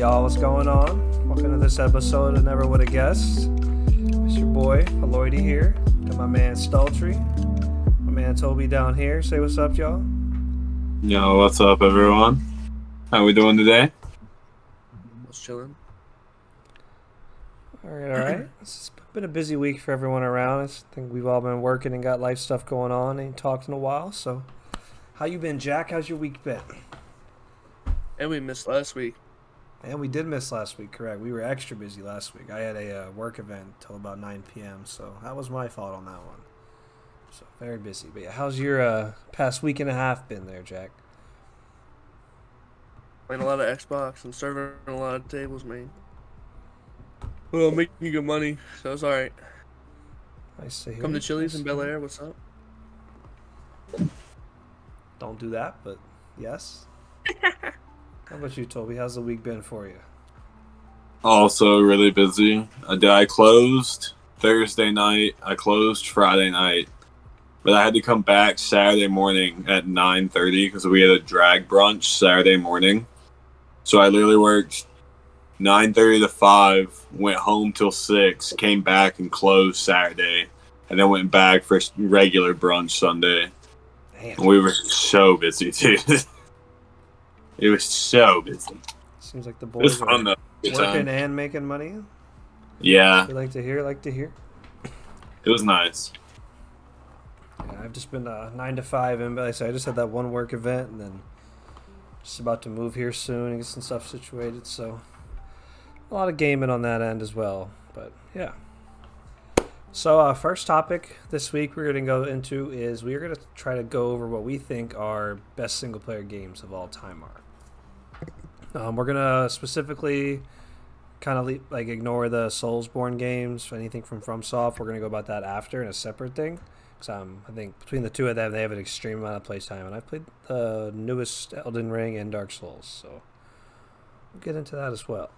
y'all, what's going on? Welcome to this episode of Never Would Have Guessed. It's your boy, Aloydy here. Got my man Stultry. My man Toby down here. Say what's up, y'all. Yo, what's up, everyone? How we doing today? Just chilling. Alright. It's been a busy week for everyone around. I think we've all been working and got life stuff going on. Ain't talked in a while, so... How you been, Jack? How's your week been? And we missed last week. And we did miss last week, correct. We were extra busy last week. I had a work event till about 9 p.m., so that was my fault on that one. So, very busy. But yeah, how's your past week and a half been there, Jack? Playing a lot of Xbox and serving a lot of tables, man. Well, making good money, so it's alright. Nice to hear. Come to Chili's in Bel Air, what's up? Don't do that, but yes. How about you, Toby? How's the week been for you? Also really busy. I closed Thursday night. I closed Friday night. But I had to come back Saturday morning at 9:30 because we had a drag brunch Saturday morning. So I literally worked 9:30 to 5, went home till 6, came back and closed Saturday, and then went back for regular brunch Sunday. Damn. And we were so busy, dude. It was so busy. Seems like the It was boys fun, are though. Good working time. and making money. Yeah, We like to hear, it was nice. Yeah, I've just been 9 to 5, and like I said, I just had that one work event, and then just about to move here soon and get some stuff situated. So a lot of gaming on that end as well. But yeah. So first topic this week we're going to go into is we're going to try to go over what we think our best single player games of all time are. We're going to specifically kind of like ignore the Soulsborne games, anything from FromSoft. We're going to go about that after in a separate thing. Because I think between the two of them, they have an extreme amount of playtime. And I've played the newest Elden Ring and Dark Souls. So we'll get into that as well.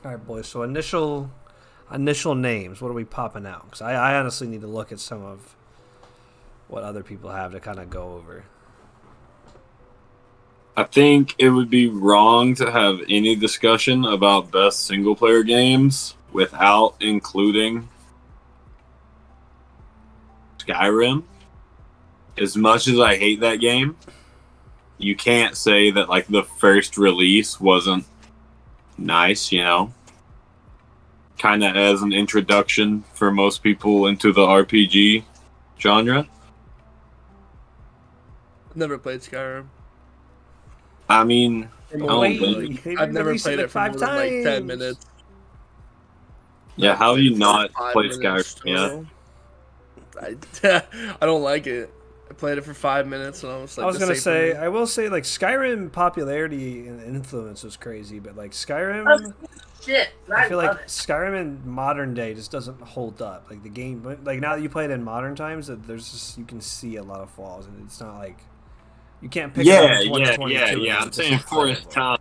Alright, boys. So initial names. What are we popping out? Because I honestly need to look at some of what other people have to kind of go over. I think it would be wrong to have any discussion about best single player games without including Skyrim. As much as I hate that game, you can't say that like the first release wasn't nice, you know? Kind of as an introduction for most people into the RPG genre. Never played Skyrim. I mean, Wait, I've never released played it it for five more than like 10 times. minutes. yeah, how do you not Five play minutes Skyrim? Yeah. I don't like it. I played it for 5 minutes and I was like, I was this gonna ain't for say, me. I will say, like Skyrim popularity and influence was crazy, but like Skyrim, Shit, I feel like love it. Skyrim in modern day just doesn't hold up. Like the game, like now that you play it in modern times, that there's just you can see a lot of flaws, and it's not like you can't pick it up in 2022 and I'm it's saying for its incredible. time.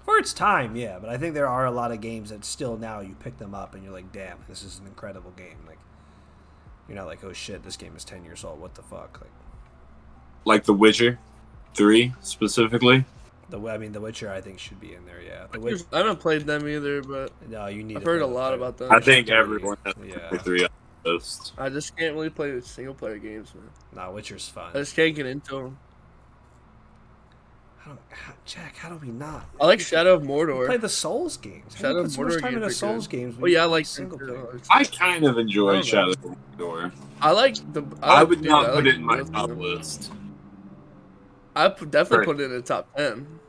For its time, yeah, but I think there are a lot of games that still now you pick them up and you're like, damn, this is an incredible game. Like you're not like, oh shit, this game is 10 years old. What the fuck? Like The Witcher 3 specifically. The Witcher, I think should be in there. Yeah, I haven't played them either, but No, you need. I've to heard play a the lot third. about them. I think everyone has Yeah. The 3 on the list. I just can't really play single player games, man. Nah, Witcher's fun. I just can't get into them. Jack, how do we not? I like Shadow of We Mordor. play the Souls games. Shadow of How do we put so much Mordor time into games are Souls good. games? Oh yeah, I like single them player. too. I kind of I enjoy don't know. Shadow of Mordor. I like the. I would dude, not I put like it in my both of top them. list. Definitely Right. put it in the top 10.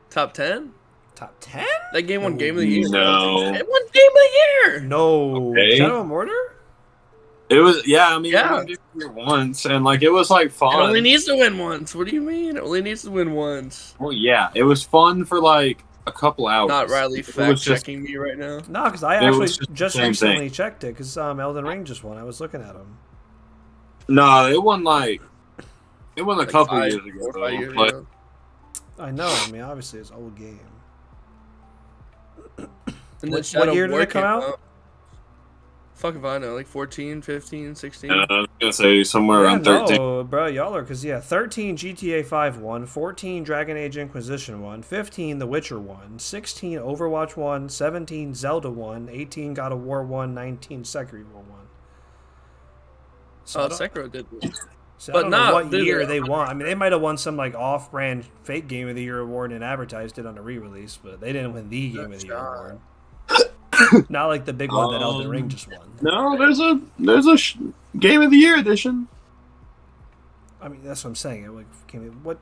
Top 10? Top 10? That game won Game of the Year. No. It won Game of the Year! No. Okay. Shadow of Mordor? It was, yeah, I mean, Yeah. it won Game of the Year once, and like it was like It fun. only needs to win once. What do you mean? It only needs to win once. Well, yeah, it was fun for like a couple hours. Not Riley It was fact just- checking me right now. No, because I It actually was just the just same recently checked it because Elden Ring just won. I was looking at them. No, it won a Like couple 5 years ago. or 5 years Like, ago. I know. I mean, obviously, it's an old game. And What then Shadow year of did War it come came out? Fuck if I know, like 14, 15, 16. I was gonna say somewhere Yeah, around 13. no, bro, y'all are, because, 13 GTA 5 1, 14 Dragon Age Inquisition 1, 15 The Witcher 1, 16 Overwatch 1, 17 Zelda 1, 18 God of War 1, 19 Sekiro 1. So Sekiro did. So But I don't know what dude, year they won. I mean, they might have won some like off-brand fake Game of the Year award and advertised it on a re-release, but they didn't win the Game of the Year award. Not like the big one that Elden Ring just won. No, there's a Game of the Year edition. I mean, that's what I'm saying. It, like, what?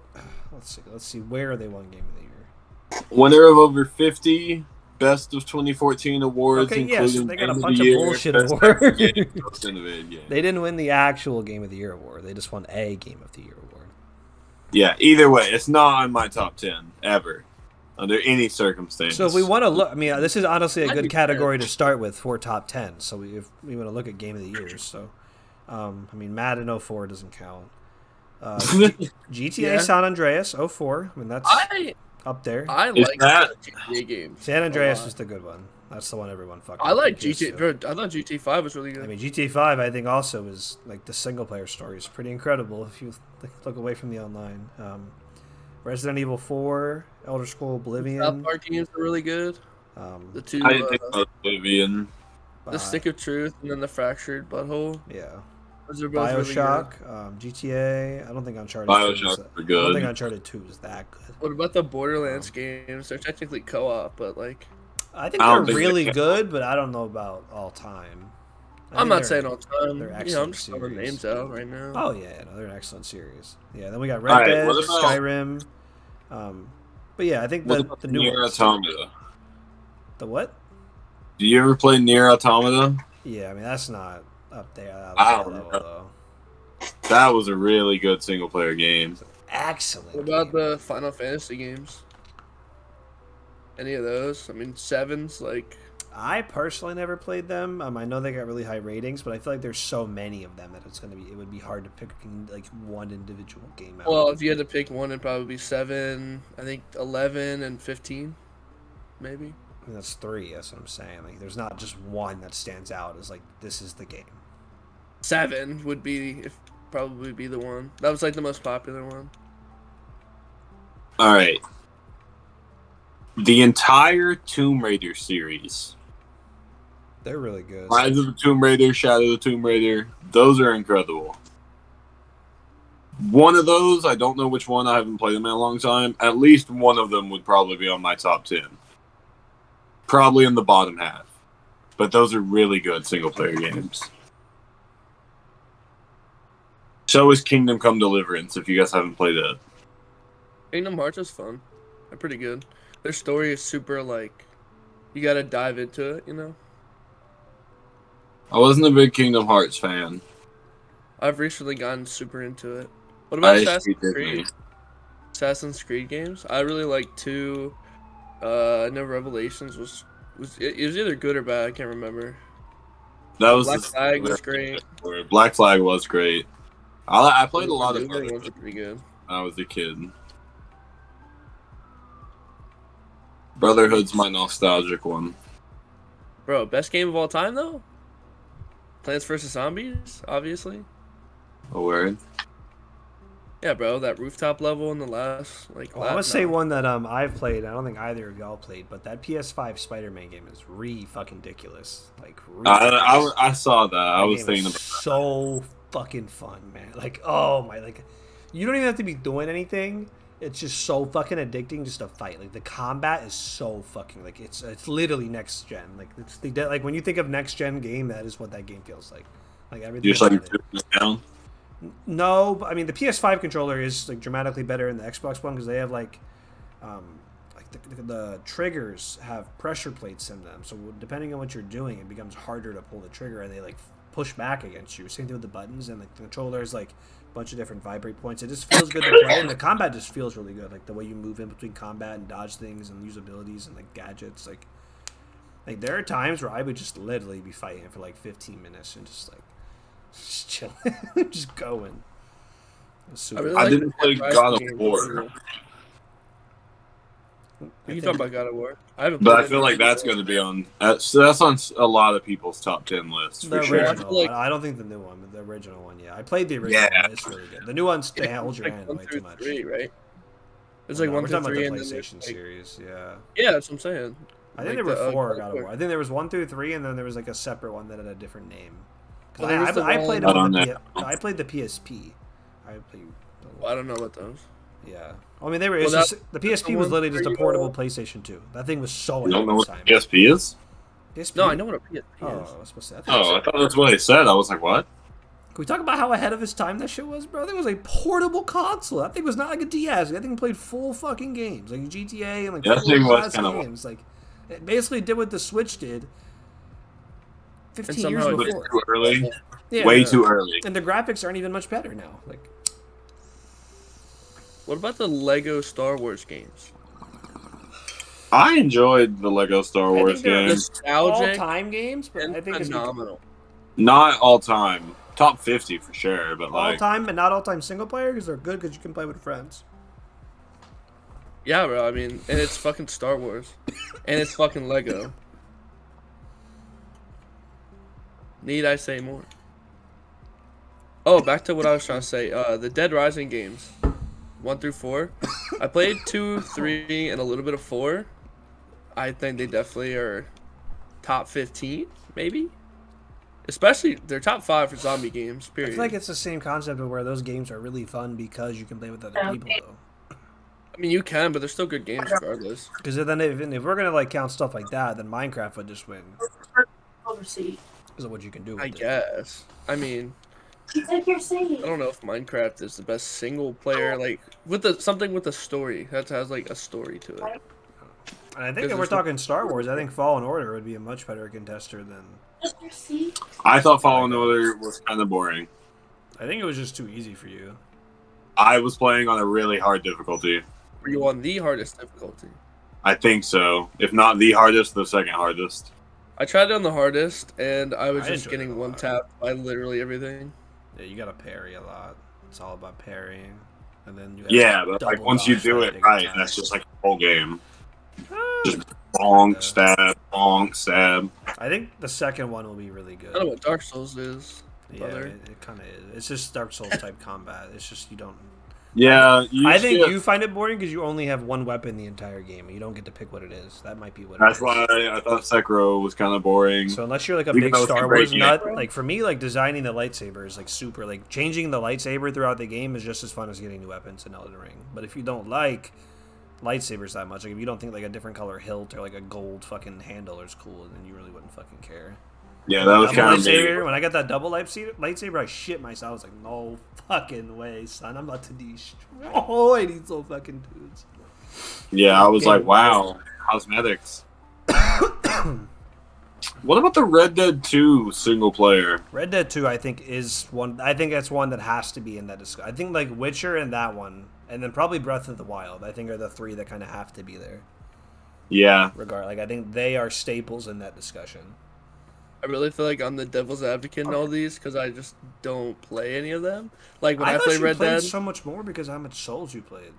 Let's see. Where they won Game of the Year? Winner of over 50 Best of 2014 awards, Okay, including so they got a Game bunch of of the Year, bullshit Best awards. Actor Game, Most Innovative Game. They didn't win the actual Game of the Year award. They just won a Game of the Year award. Yeah, either way, it's not on my top 10 ever, under any circumstance. So if we want to look, I mean, this is honestly a good category to start with for top 10. So if we want to look at Game of the Year, so I mean, Madden 04 doesn't count. GTA San Andreas 04. I mean, that's up there. I like GTA games. San Andreas is the good one. That's the one everyone fucking. I like GTA. Bro, I thought GTA 5 was really good. I mean, GTA 5, I think also is like the single player story is pretty incredible if you look away from the online. Resident Evil 4, Elder Scrolls Oblivion. South Park games are really good. The two. I didn't think about Oblivion. The Stick of Truth and then the Fractured Butthole. Yeah. Those are both BioShock, really good. GTA. I don't think Uncharted. BioShock are good. I don't think Uncharted 2 is that good. What about the Borderlands games? They're technically co-op, but like. I think they're really good, but I don't know about all time. I'm not saying all time. They're excellent. I'm just throwing names out right now. Oh yeah, no, they're an excellent series. Yeah, then we got Red Dead, Skyrim. But yeah, I think the new Nier Automata. The what? Do you ever play Nier Automata? Yeah, I mean that's not up there. Though. That was a really good single player game. Excellent. What about the Final Fantasy games? Any of those? I mean, Sevens, like. I personally never played them. I know they got really high ratings, but I feel like there's so many of them that it would be hard to pick like one individual game out. Well, if you had to pick one, it'd probably be 7. I think 11 and 15, maybe. I mean, that's 3. That's what I'm saying. Like, there's not just one that stands out as like this is the game. 7 would probably be the one. That was like the most popular one. All right. The entire Tomb Raider series. They're really good. Rise of the Tomb Raider, Shadow of the Tomb Raider. Those are incredible. One of those, I don't know which one. I haven't played them in a long time. At least one of them would probably be on my top 10. Probably in the bottom half. But those are really good single-player games. So is Kingdom Come Deliverance, if you guys haven't played it. Kingdom Hearts is fun. They're pretty good. Their story is super, like, you gotta dive into it, you know? I wasn't a big Kingdom Hearts fan. I've recently gotten super into it. What about Assassin's Creed? Assassin's Creed games? I really like 2. I know Revelations was either good or bad, I can't remember. That was Black Flag was great. Black Flag was great. I played a lot of ones are pretty good. when I was a kid. Brotherhood's my nostalgic one. Bro, best game of all time though? Plants vs. Zombies, obviously. A word. Yeah, bro, that rooftop level in the last I would say one that I've played. I don't think either of y'all played, but that PS5 Spider-Man game is fucking ridiculous. Like, I saw that. I was thinking about so fucking fun, man. Like, oh my, like, you don't even have to be doing anything. It's just so fucking addicting just to fight. Like, the combat is so fucking, like, it's literally next gen. Like, it's like when you think of next gen game, that is what that game feels like. Like everything. You're just like down. No, but I mean the PS5 controller is like dramatically better than the Xbox One because they have like the triggers have pressure plates in them. So depending on what you're doing, it becomes harder to pull the trigger, and they like push back against you. Same thing with the buttons, and like the controller is like a bunch of different vibrate points. It just feels good to play, and the combat just feels really good. Like the way you move in between combat and dodge things and use abilities and like gadgets. Like there are times where I would just literally be fighting for like 15 minutes and just chilling, just going. I didn't play God of War. You talking about God of War? I haven't. But I feel like that's going to be on. So that's on a lot of people's top 10 lists for The sure. original. I don't think the new one, but the original one. Yeah, I played the original one. It's really good. The new one's to hold your hand way too much. 3, right? It's Well, like no, 1 through 3 the and PlayStation then series. Yeah. Yeah, that's what I'm saying. I think there were 4 God of War. I think there was 1 through 3, and then there was like a separate one that had a different name. Well, I played it on the I played the PSP. I don't know about those. Yeah. I mean, they were. The PSP was literally just a portable PlayStation 2. That thing was so. You don't know what PSP is? PSP? No, I know what a PSP is. I was supposed to. I thought that's what they said. I was like, what? Can we talk about how ahead of its time that shit was, bro? That was a portable console. That thing was not like a DS. That thing played full fucking games, like GTA and like that thing was kind games. Like, it basically did what the Switch did 15 years before. Too early. Yeah, way too early. And the graphics aren't even much better now. Like, what about the Lego Star Wars games? I enjoyed the Lego Star Wars games. All-time games, but I think phenomenal. Not all time. Top 50 for sure, but like all time, but not all time single player because they're good because you can play with friends. Yeah, bro. I mean, and it's fucking Star Wars, and it's fucking Lego. Need I say more? Oh, back to what I was trying to say. The Dead Rising games, 1 through 4. I played 2, 3, and a little bit of 4. I think they definitely are top 15, maybe. Especially, they're top 5 for zombie games, period. I feel like it's the same concept of where those games are really fun because you can play with other people, though. I mean, you can, but they're still good games regardless. Because then if we're going to, like, count stuff like that, then Minecraft would just win. Because of what you can do with I guess. I mean, I don't know if Minecraft is the best single player, like, with something with a story. That has, like, a story to it. And I think if we're talking Star Wars, I think Fallen Order would be a much better contester than... I thought Fallen Order was kind of boring. I think it was just too easy for you. I was playing on a really hard difficulty. Were you on the hardest difficulty? I think so. If not the hardest, the second hardest. I tried it on the hardest, and I was just getting one-tapped by literally everything. Yeah, you gotta parry a lot. It's all about parrying. And then but like once you do it right, that's just like a whole game. Just bonk, stab. I think the second one will be really good. I don't know what Dark Souls is. Yeah, it kind of is. It's just Dark Souls type combat. It's just you don't. Yeah, I think you find it boring because you only have one weapon the entire game, and you don't get to pick what it is. That might be what. That's why I thought Sekiro was kind of boring. So unless you're like a big Star Wars nut, like for me, like designing the lightsaber is like super. Like changing the lightsaber throughout the game is just as fun as getting new weapons in Elden Ring. But if you don't like lightsabers that much, like if you don't think like a different color hilt or like a gold fucking handle is cool, then you really wouldn't fucking care. Yeah, that was kind of lightsaber. When I got that double lightsaber, I shit myself. I was like, no fucking way, son. I'm about to destroy these little fucking dudes. Yeah, I was like, wow, cosmetics. What about the Red Dead 2 single player? Red Dead 2, I think, is one. I think that's one that has to be in that discussion. I think like Witcher and that one, and then probably Breath of the Wild. I think are the 3 that kind of have to be there. Yeah. I think they are staples in that discussion. I really feel like I'm the devil's advocate in all these because I just don't play any of them. Like when I play Red Dead, so much more because how much Souls you played.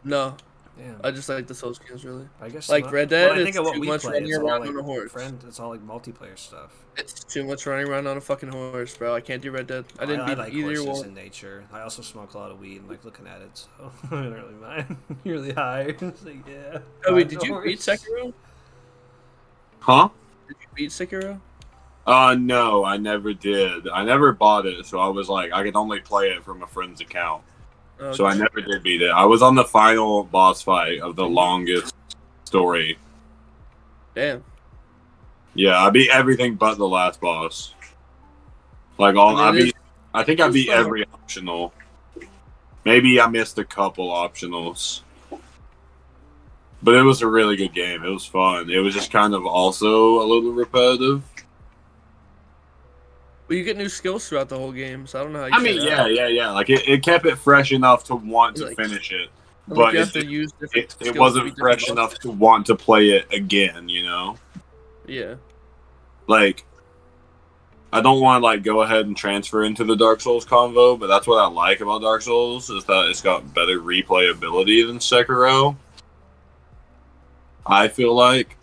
No, Damn. I just like the Souls games really. I guess like Red Dead. When I think of what too we much play, running around like on a horse. It's all like multiplayer stuff. It's too much running around on a fucking horse, bro. I can't do Red Dead. I didn't beat like either horses one. In nature. I also smoke a lot of weed and like looking at it, so I don't really mind. You're really high. It's like, yeah. Oh wait, did you beat Sekiro? Huh? Did you beat Sekiro? No, I never did. I never bought it, so I was like, I could only play it from a friend's account. Okay. So I never did beat it. I was on the final boss fight of the longest story. Damn. Yeah, I beat everything but the last boss. Like I think I beat every optional. Maybe I missed a couple optionals. But it was a really good game. It was fun. It was just kind of also a little repetitive. Well, you get new skills throughout the whole game, so I don't know how you I mean, yeah. Like, it kept it fresh enough to want to finish it. But it wasn't fresh enough to want to play it again, you know? Yeah. Like, I don't want to, like, go ahead and transfer into the Dark Souls convo, but that's what I like about Dark Souls, is that it's got better replayability than Sekiro. I feel like.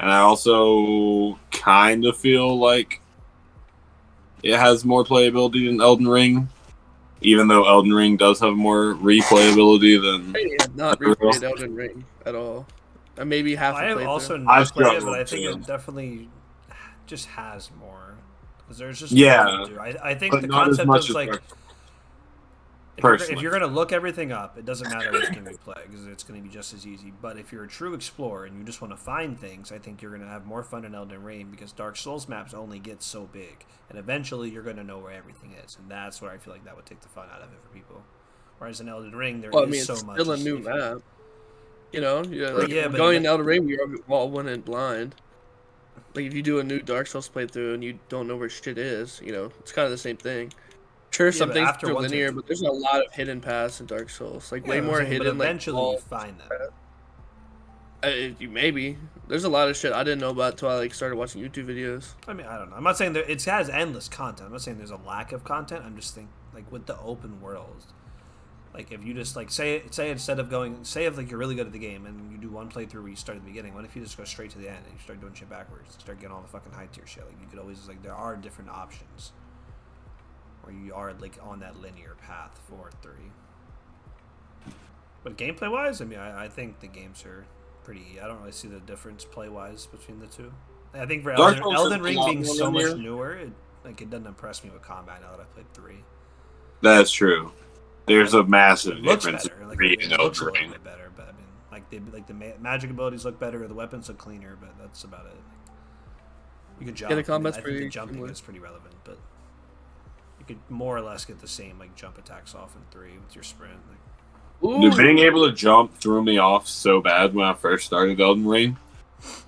And I also kind of feel like it has more playability than Elden Ring, even though Elden Ring does have more replayability than. I have not replayed Elden Ring at all. Maybe half a I have playthrough. also not played it, but I think it definitely just has more. Because there's just more to do. I think the concept of like. If you're going to look everything up, it doesn't matter which game you play because it's going to be just as easy. But if you're a true explorer and you just want to find things, I think you're going to have more fun in Elden Ring because Dark Souls maps only get so big. And eventually you're going to know where everything is. And that's where I feel like that would take the fun out of it for people. Whereas in Elden Ring, there is so much. It's still a new map. You know? But going in Elden Ring, we all went in blind. Like, if you do a new Dark Souls playthrough and you don't know where shit is, you know, it's kind of the same thing. Sure, some things are linear, but there's a lot of hidden paths in Dark Souls. Like, way more hidden. But eventually you find them. Maybe. There's a lot of shit I didn't know about until I started watching YouTube videos. I mean, I don't know. I'm not saying that it has endless content. I'm not saying there's a lack of content. I'm just thinking, like, with the open world, like, if you just, like, say instead of going, say if, like, you're really good at the game and you do one playthrough where you start at the beginning, what if you just go straight to the end and you start doing shit backwards? Start getting all the fucking high tier shit. Like, you could always, like, there are different options. Where you are like on that linear path for 3. But gameplay wise, I mean, I think the games are pretty. I don't really see the difference play wise between the two. I think for Elden Ring being so much newer, it doesn't impress me with combat now that I played 3. That's true. There's a massive difference. It looks a little bit better, but I mean, the magic abilities look better, the weapons look cleaner, but that's about it. You can jump. Yeah, the combat's I think the jumping is pretty relevant, but. You could more or less get the same like jump attacks off in 3 with your sprint. Dude, being able to jump threw me off so bad when I first started Elden Ring.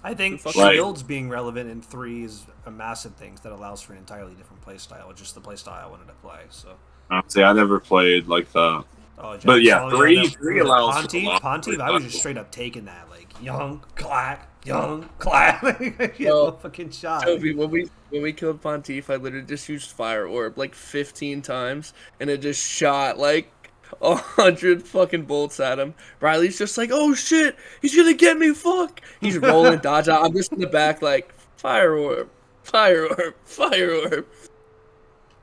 I think shields being relevant in 3 is a massive thing that allows for an entirely different playstyle, which is the playstyle I wanted to play. So, see, I never played like that. But yeah, 3 allows Pontiff, I was just straight up taking that like young clack. No fucking shot. Toby, when we killed Pontiff, I literally just used Fire Orb like 15 times, and it just shot like 100 fucking bolts at him. Riley's just like, "Oh shit, he's gonna get me!" Fuck. He's rolling, dodge out. I'm just in the back like, Fire Orb, Fire Orb, Fire Orb.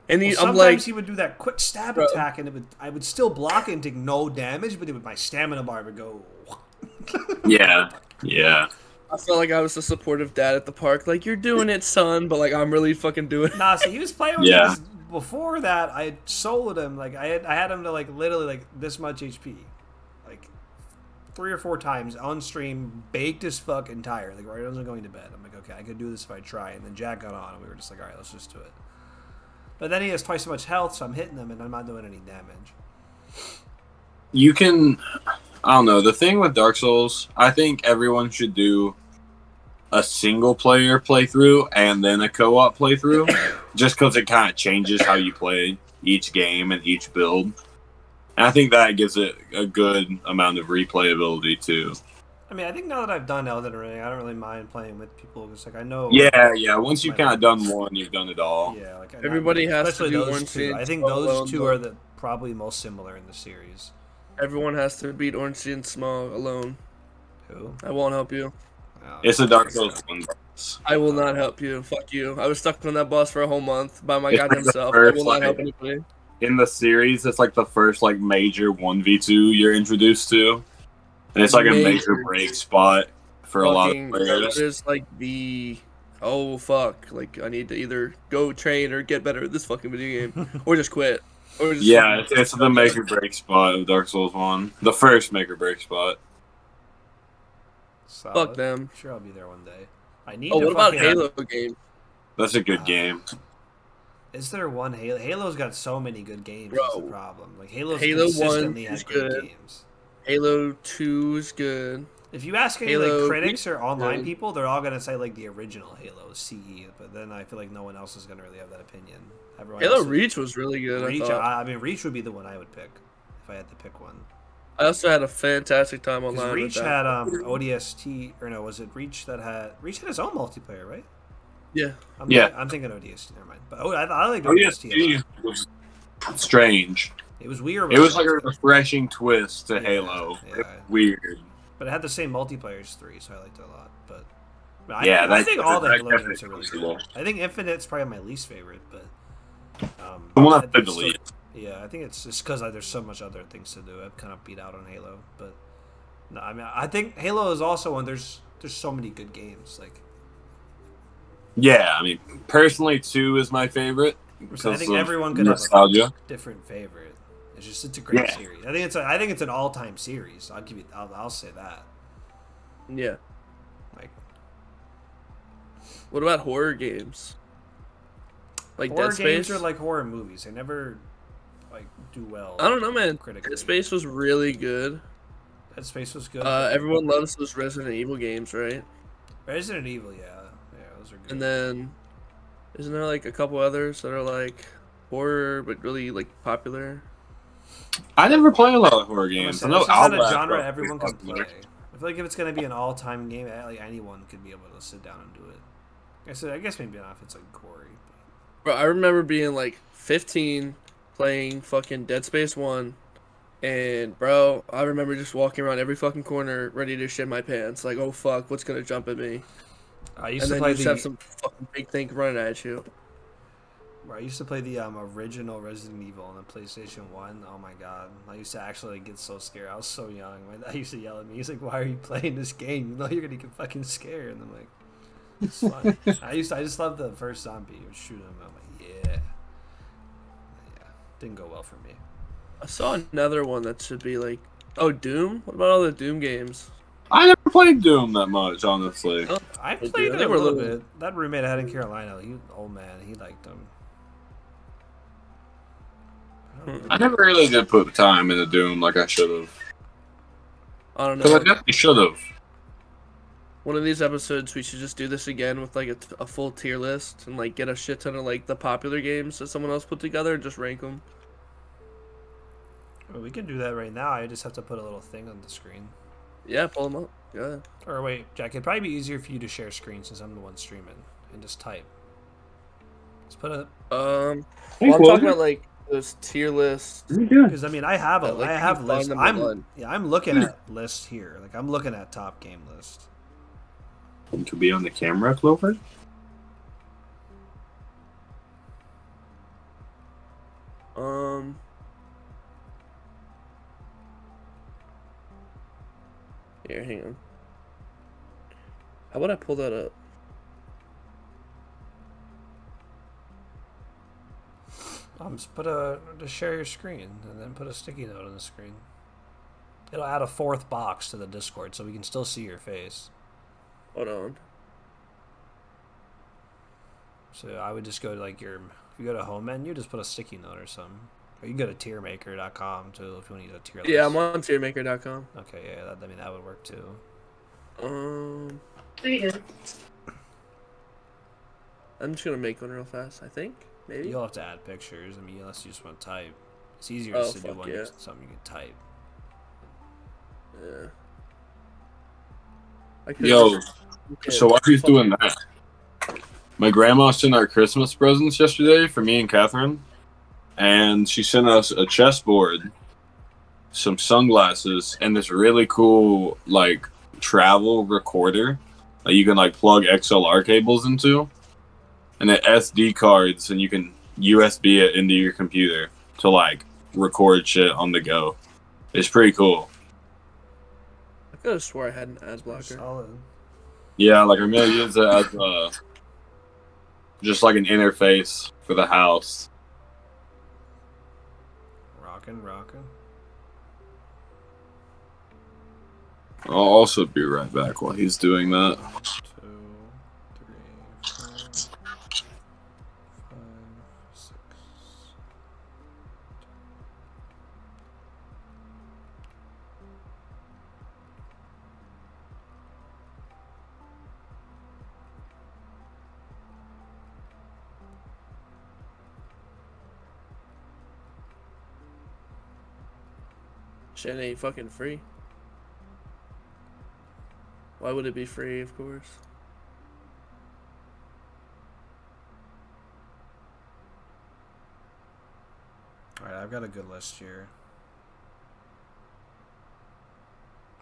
And sometimes he would do that quick stab attack, and I would still block it and take no damage, but my stamina bar would go. Yeah. I felt like I was a supportive dad at the park. Like, you're doing it, son, but like I'm really fucking doing it. Nah, so he was playing with us before that. I had soloed him. Like I had him to like literally like this much HP, like 3 or 4 times on stream, baked as fuck and tired. Like right as I'm going to bed, I'm like, okay, I could do this if I try. And then Jack got on, and we were just like, all right, let's just do it. But then he has twice as much health, so I'm hitting him, and I'm not doing any damage. You can, I don't know. The thing with Dark Souls, I think everyone should do a single player playthrough and then a co-op playthrough, just because it kind of changes how you play each game and each build. And I think that gives it a good amount of replayability too. I mean, I think now that I've done Elden Ring, I don't really mind playing with people. It's like I know. Yeah. Once you've kind of done one, you've done it all. Yeah, like everybody has to do those 2. I think those 2 are the probably most similar in the series. Everyone has to beat Orange and Small alone. Who? I won't help you. Oh, it's a Dark Souls 1 boss. I will not help you. Fuck you. I was stuck on that boss for a whole month by my goddamn self. I will not help anybody. In the series, it's like the first like major 1v2 you're introduced to. And it's like a major break spot for a lot of players. It's like oh fuck, like I need to either go train or get better at this fucking video game, or just quit. Or just it's the make or break spot of Dark Souls 1. The first make or break spot. Solid. Fuck them. I'm sure I'll be there one day. I need. What about Halo game? That's a good game. Is there one Halo? Halo's got so many good games. Bro, that's the problem. Like Halo 1 is good. Games. Halo 2 is good. If you ask any like critics or online people, they're all gonna say like the original Halo CE, but then I feel like no one else is gonna really have that opinion. Halo Reach was really good. I mean, Reach would be the one I would pick if I had to pick one. I also had a fantastic time online. Reach had ODST, or no, was it Reach that had his own multiplayer, right? Yeah. I'm thinking ODST. Never mind. But I like ODST. Was strange. It was weird. It was like a refreshing twist to Halo. Yeah. Weird. But it had the same multiplayer as 3, so I liked it a lot. But Yeah, I think all the that Halo kept games it are really crucible. good. I think Infinite's probably my least favorite, but The one I think played it's the still- least. yeah, I think it's just because there's so much other things to do. I've kind of beat out on Halo, but no, I mean I think Halo is also one. There's so many good games. Like Yeah, I mean, personally, 2 is my favorite I because think of everyone could have nostalgia. a different favorite. It's a great Yeah. series. I think it's an all time series. I'll say that. Yeah. Like What about horror games? Like horror Dead games Space? are like horror movies. They never like do well. I don't know, man. Critically. Dead Space was really good. Dead Space was good. Everyone loves those Resident Evil games, right? Resident Evil, yeah, those are good. And then, isn't there like a couple others that are like horror but really like popular? I never play a lot of horror I'm gonna games. say, I know this is not a Outlast genre was everyone pretty can popular. play. I feel like if it's gonna be an all time game, like anyone could be able to sit down and do it. I guess maybe not if it's like gory. Bro, I remember being like 15 playing fucking Dead Space 1. And bro, I remember just walking around every fucking corner ready to shit my pants. Like, oh fuck, what's gonna jump at me? I used And to then play you just have the some fucking big thing running at you. original Resident Evil on the PlayStation 1. Oh my god, I used to actually get so scared. I was so young. My dad used to yell at me. He's like, "Why are you playing this game? You know you're gonna get fucking scared." And I'm like, "It's fun." I just loved the first zombie. You would shoot him. I'm like, yeah. Didn't go well for me. I saw another one that should be like, oh, Doom? What about all the Doom games? I never played Doom that much, honestly. Oh, I They played do. it They a were little little- bit. That roommate I had in Carolina, old man, he liked them. I never really did put time into Doom like I should have. I don't Because I know. definitely should have. One of these episodes, we should just do this again with like a full tier list and like get a shit ton of like the popular games that someone else put together and just rank them. Well, we can do that right now. I just have to put a little thing on the screen. Yeah, pull them up. Yeah. Or wait, Jack, it'd probably be easier for you to share screen since I'm the one streaming and just type. Let's put a Well, Hey, I'm Clover. talking about like those tier lists. What are you doing? because I mean I have Yeah, like, I you have can find lists. them I'm online. I'm looking at lists here. Like I'm looking at top game list. You could be on the camera, Clover. Here, hang on. How would I pull that up? Just share your screen and then put a sticky note on the screen. It'll add a fourth box to the Discord so we can still see your face. Hold on. So I would just go to if you go to home menu, just put a sticky note or something. Or you can go to tiermaker.com too if you want to use a tier list. Yeah, I'm on tiermaker.com. Okay, yeah, that would work too. What are you doing? I'm just gonna make one real fast, I think. Maybe. You'll have to add pictures. I mean, unless you just want to type. It's easier Oh, just to do fuck one yeah. something you can type. Yeah. I could Yo, just- so while he's fuck. doing that, my grandma sent our Christmas presents yesterday for me and Catherine, and she sent us a chessboard, some sunglasses, and this really cool like travel recorder that you can like plug XLR cables into, and then SD cards, and you can USB it into your computer to like record shit on the go. It's pretty cool. I could have swore I had an ad blocker. Solid. Yeah, like I'm gonna use it as just like an interface for the house. Rockin'. I'll also be right back while he's doing that. 1, 2, 3, 4, 5, 6. Shit ain't fucking free. Why would it be free, of course? Alright, I've got a good list here.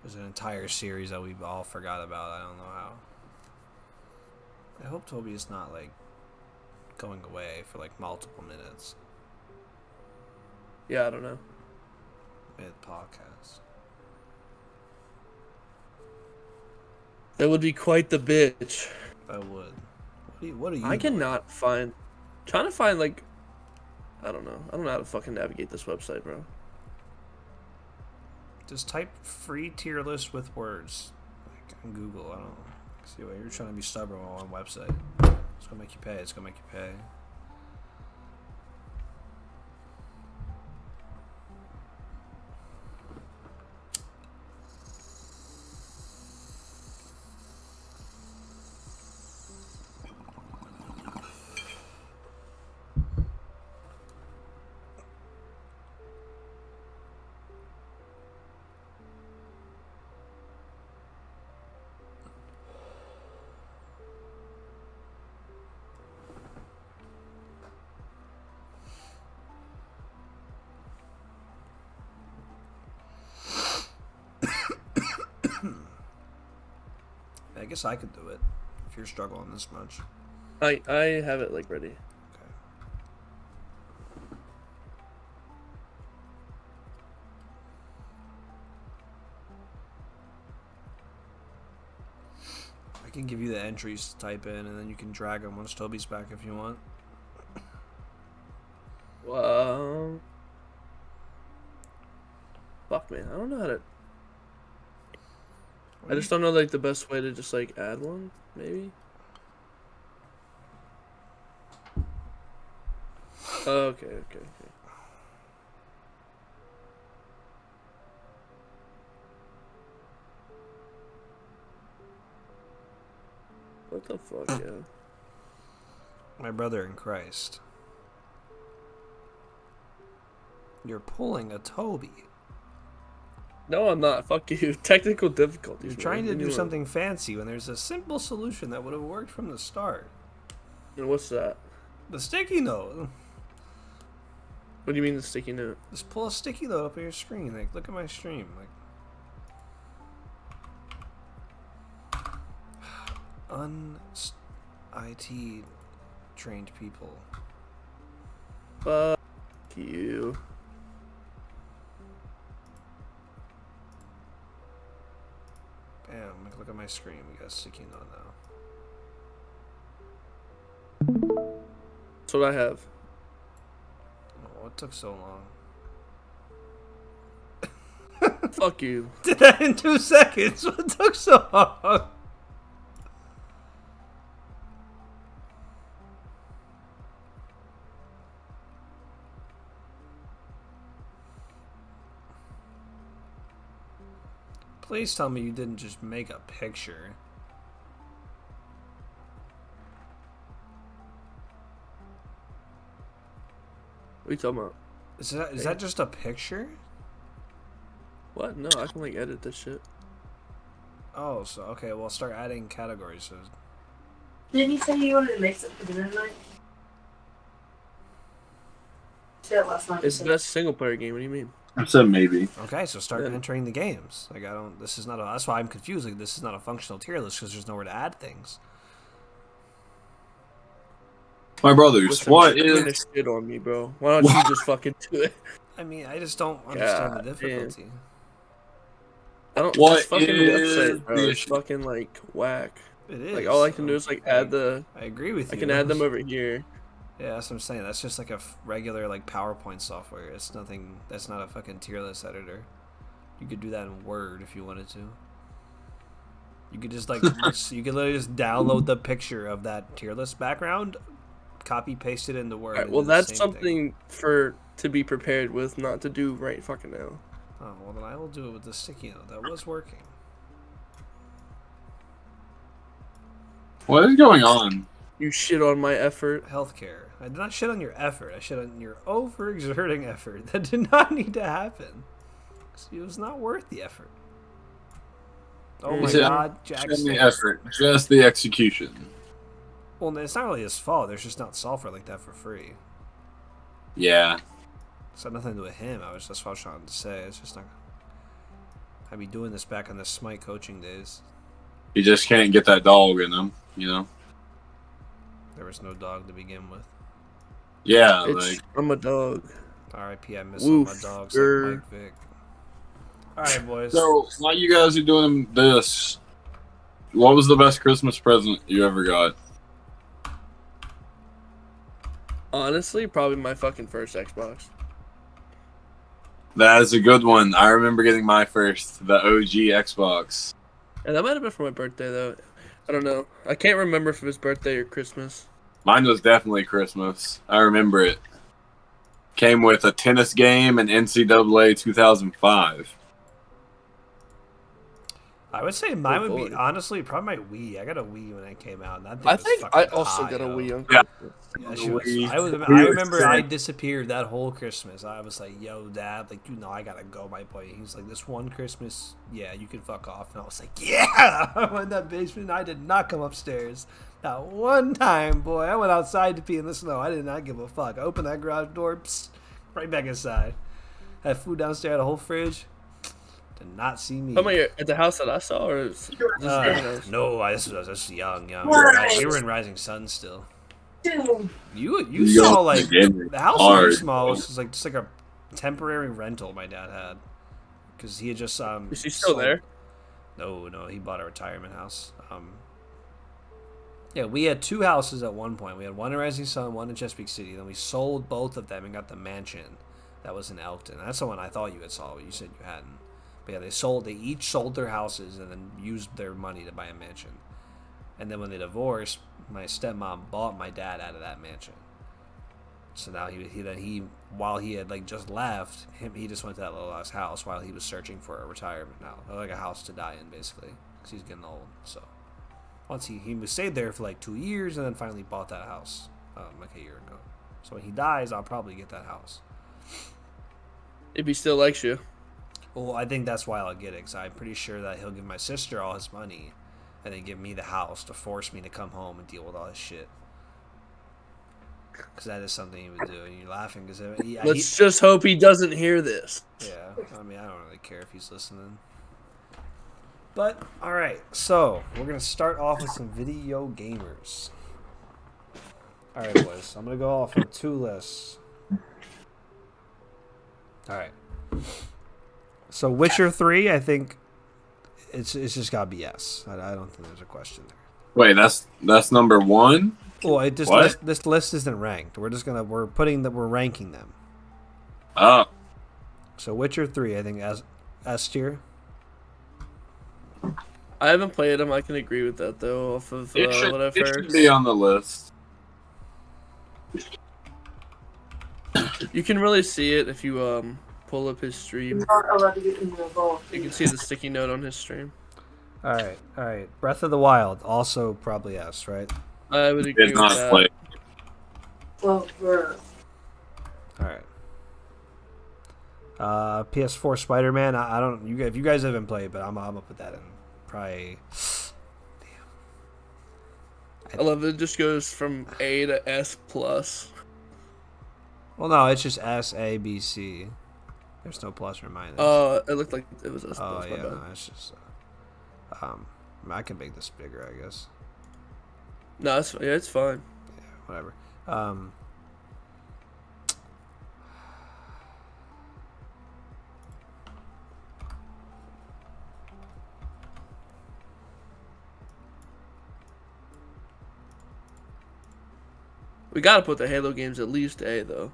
There's an entire series that we've all forgot about. I don't know how. I hope Toby is not like going away for like multiple minutes. Yeah, I don't know. Mid podcast. That would be quite the bitch. I would. What are you I doing? cannot find. Trying to find like. I don't know. I don't know how to fucking navigate this website, bro. Just type free tier list with words. Like on Google. I don't know. See what you're trying to be stubborn on one website. It's gonna make you pay. It's gonna make you pay. I guess I could do it if you're struggling this much. I have it like ready. Okay. I can give you the entries to type in, and then you can drag them once Toby's back if you want. Well, fuck man, I don't know how to. I just don't know like the best way to just like add one, maybe. Okay. What the fuck, yeah? My brother in Christ. You're pulling a Toby. No, I'm not. Fuck you. Technical difficulties. You're trying to do something fancy when there's a simple solution that would have worked from the start. And what's that? The sticky note. What do you mean the sticky note? Just pull a sticky note up on your screen. Like, look at my stream. Like, IT trained people. Fuck you. Bam, like, look at my screen. We got a sticky note now. That's what I have. Oh, what took so long? Fuck you. Did that in 2 seconds. What took so long? Please tell me you didn't just make a picture. What are you talking about? Is that just a picture? What? No, I can like edit this shit. Oh, so okay, well start adding categories. So. Didn't you say you wanted to make something for dinner tonight? Said last night. It's the best single player game. What do you mean? I said maybe. Okay, so start entering the games. Like I don't. This is not a. That's why I'm confused. Like this is not a functional tier list because there's nowhere to add things. My brothers, Listen, what you're gonna is? shit on me, bro? Why don't you just fucking do it? I mean, I just don't understand God the difficulty. I don't. What This fucking is website, bro, the is issue? fucking like whack. It is. Like all I can do is like add the. I agree with you. I can add them over here. Yeah, that's what I'm saying. That's just like a regular like PowerPoint software. It's nothing. That's not a fucking tier list editor. You could do that in Word if you wanted to. You could just like you could literally just download the picture of that tier list background, copy paste it into Word. Alright, and well, do the that's same something for to be prepared with, not to do right fucking now. Oh well, then I will do it with the sticky note. That was working. What is going on? You shit on my effort. Healthcare. I did not shit on your effort. I shit on your overexerting effort. That did not need to happen. It was not worth the effort. Oh my God, Just the effort, just the execution. Well, it's not really his fault. There's just not software like that for free. Yeah. It's got nothing to do with him. That's what I was trying to say. It's just not. I'd be doing this back in the Smite coaching days. You just can't get that dog in them, you know? There was no dog to begin with. Yeah, I'm a dog. R.I.P. I miss all my dogs like Mike Vick. All right, boys. So, while you guys are doing this, what was the best Christmas present you ever got? Honestly, probably my fucking first Xbox. That is a good one. I remember getting my first, the OG Xbox. And that might have been for my birthday, though. I don't know. I can't remember if it was birthday or Christmas. Mine was definitely Christmas. I remember it. Came with a tennis game and NCAA 2005. I would say mine would be, honestly, probably my Wii. I got a Wii when it came out. And that thing I was think fucking I also hot, got a yo. Wii on Yeah. I remember I disappeared that whole Christmas. I was like, yo, Dad, like, you know, I gotta go, my boy. He was like, this one Christmas, yeah, you can fuck off. And I was like, yeah! I went in that basement. I did not come upstairs. Not one time, boy. I went outside to pee in the snow. I did not give a fuck. I opened that garage door, psst, right back inside. Had food downstairs, had a whole fridge. Did not see me. How many at the house that I saw, or is no, I was young. Right. We were in Rising Sun still. Dude. You saw like the house was small. It was like just like a temporary rental my dad had because he had just Is he still there? No, he bought a retirement house. Yeah, we had two houses at one point. We had one in Rising Sun, one in Chesapeake City. Then we sold both of them and got the mansion that was in Elkton. That's the one I thought you had saw, but you said you hadn't. But yeah, they each sold their houses and then used their money to buy a mansion. And then when they divorced, my stepmom bought my dad out of that mansion. So now he while he had like just left, he just went to that little ass house while he was searching for a retirement now, like a house to die in basically, because he's getting old. So once he stayed there for like 2 years and then finally bought that house like a year ago. So when he dies, I'll probably get that house. If he still likes you. Well, I think that's why I'll get it, because I'm pretty sure that he'll give my sister all his money and then give me the house to force me to come home and deal with all his shit. Because that is something he would do. And you're laughing because Let's just hope he doesn't hear this. Yeah, I mean, I don't really care if he's listening. But, alright, so we're going to start off with some video gamers. Alright, boys, I'm going to go off on 2 lists. Alright. So Witcher 3, I think it's just gotta be yes. I don't think there's a question there. Wait, that's number 1? Well, this list isn't ranked. We're ranking them. Oh. So Witcher 3, I think S tier. I haven't played them. I can agree with that though. Off of what I've heard, it should be on the list. You can really see it if you pull up his stream. Not allowed to get in the ball. You can see the sticky note on his stream. All right. Breath of the Wild, also probably S, right? I would agree with that. Play. Well, we're... All right. PS4 Spider-Man. I don't. If you guys haven't played, but I'm gonna put that in. Probably. I love it. It just goes from A to S plus. Well, no, it's just S A B C. There's no plus or minus. It looked like it was S plus. Oh yeah, my bad. no, it's just. I can make this bigger, I guess. No, it's fine. Yeah, whatever. We gotta put the Halo games at least A though.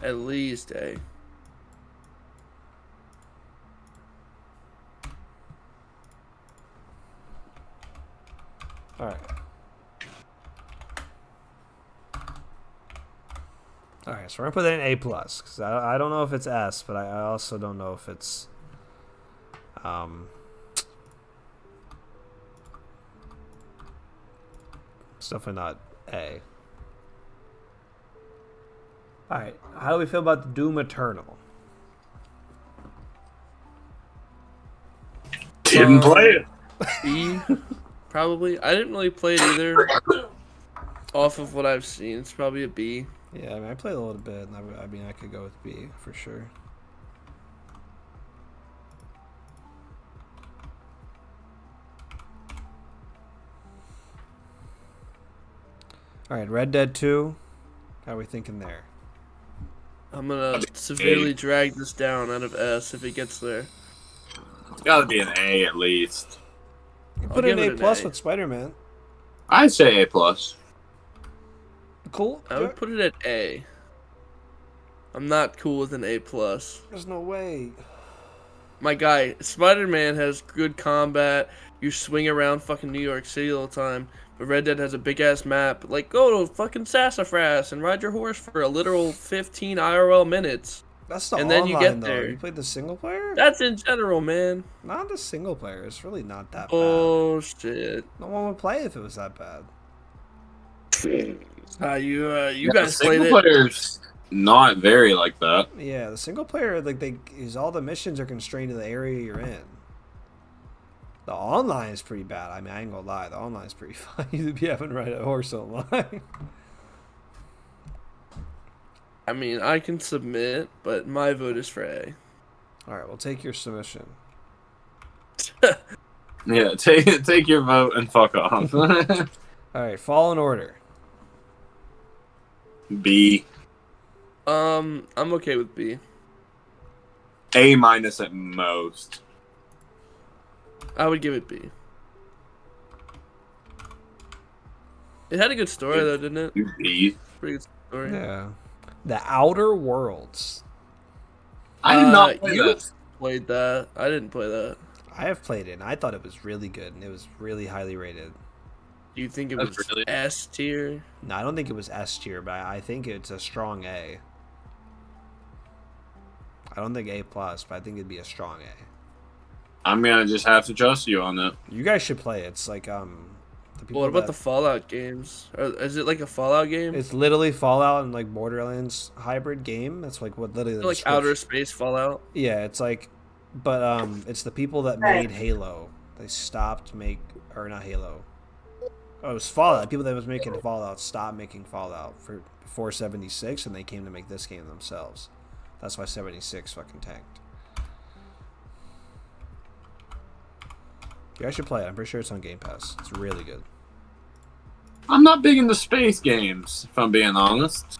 At least A. All right, so we're gonna put that in A plus because I don't know if it's S, but I also don't know if it's it's definitely not A. All right, how do we feel about the Doom Eternal? Didn't play it. B, probably. I didn't really play it either. Off of what I've seen, it's probably a B. Yeah, I mean, I played a little bit, and I mean, I could go with B for sure. All right, Red Dead 2. How are we thinking there? I'm gonna severely drag this down out of S if it gets there. It's gotta be an A at least. You I'll put an give A it an plus A. with Spider-Man. I'd say A plus. Cool. I would put it at A. I'm not cool with an A plus. There's no way. My guy, Spider-Man has good combat. You swing around fucking New York City all the time. But Red Dead has a big ass map. Like, go to fucking Sassafras and ride your horse for a literal 15 IRL minutes. That's the And online, then you get though. there. You played the single player? That's in general, man. Not the single player. It's really not that bad. Oh shit. No one would play if it was that bad. You guys played single it. players not very like that. Yeah, the single player, like, all the missions are constrained to the area you're in. The online is pretty bad. I mean, I ain't gonna lie. The online is pretty fun. You'd be having to ride a horse online. I mean, I can submit, but my vote is for A. All right, we'll take your submission. Yeah, take your vote and fuck off. All right, Fallen Order. B. I'm okay with B. A minus at most. I would give it B. It had a good story though, didn't it? B. Pretty good story. Yeah. The Outer Worlds. I did not play you that. played that. I didn't play that. I have played it, and I thought it was really good, and it was really highly rated. Do you think it That's was really- S tier? No, I don't think it was S tier, but I think it's a strong A. I don't think A plus, but I think it'd be a strong A. I'm gonna just have to trust you on that. You guys should play it. It's like the people. What about that- the Fallout games? Is it like a Fallout game? It's literally Fallout and like Borderlands hybrid game. That's like what literally the like description- outer space Fallout. Yeah, it's like, but it's the people that made Halo. They stopped or not Halo. Oh, it was Fallout. The people that was making Fallout stopped making Fallout before 76, and they came to make this game themselves. That's why 76 fucking tanked. You guys should play it. I'm pretty sure it's on Game Pass. It's really good. I'm not big into space games, if I'm being honest.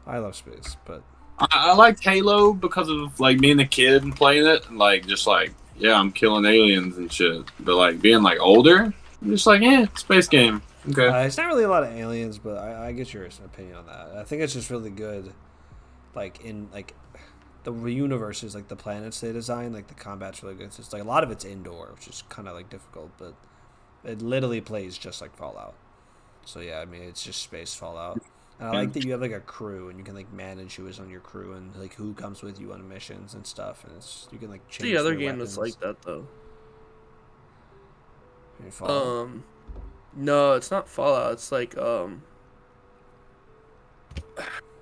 I love space, but I liked Halo because of like being a kid and playing it, and like just like I'm killing aliens and shit. But like being like older, I'm just like space game. Okay. it's not really a lot of aliens, but I get your opinion on that. I think it's just really good, like in like the universes, like the planets they design, like the combat's really good. It's just like a lot of it's indoor, which is kind of like difficult, but it literally plays just like Fallout. So yeah, I mean it's just space Fallout. And I like that you have like a crew, and you can like manage who is on your crew and like who comes with you on missions and stuff. And you can like change The other their game weapons. that's like that though. Fallout. No, it's not Fallout. It's like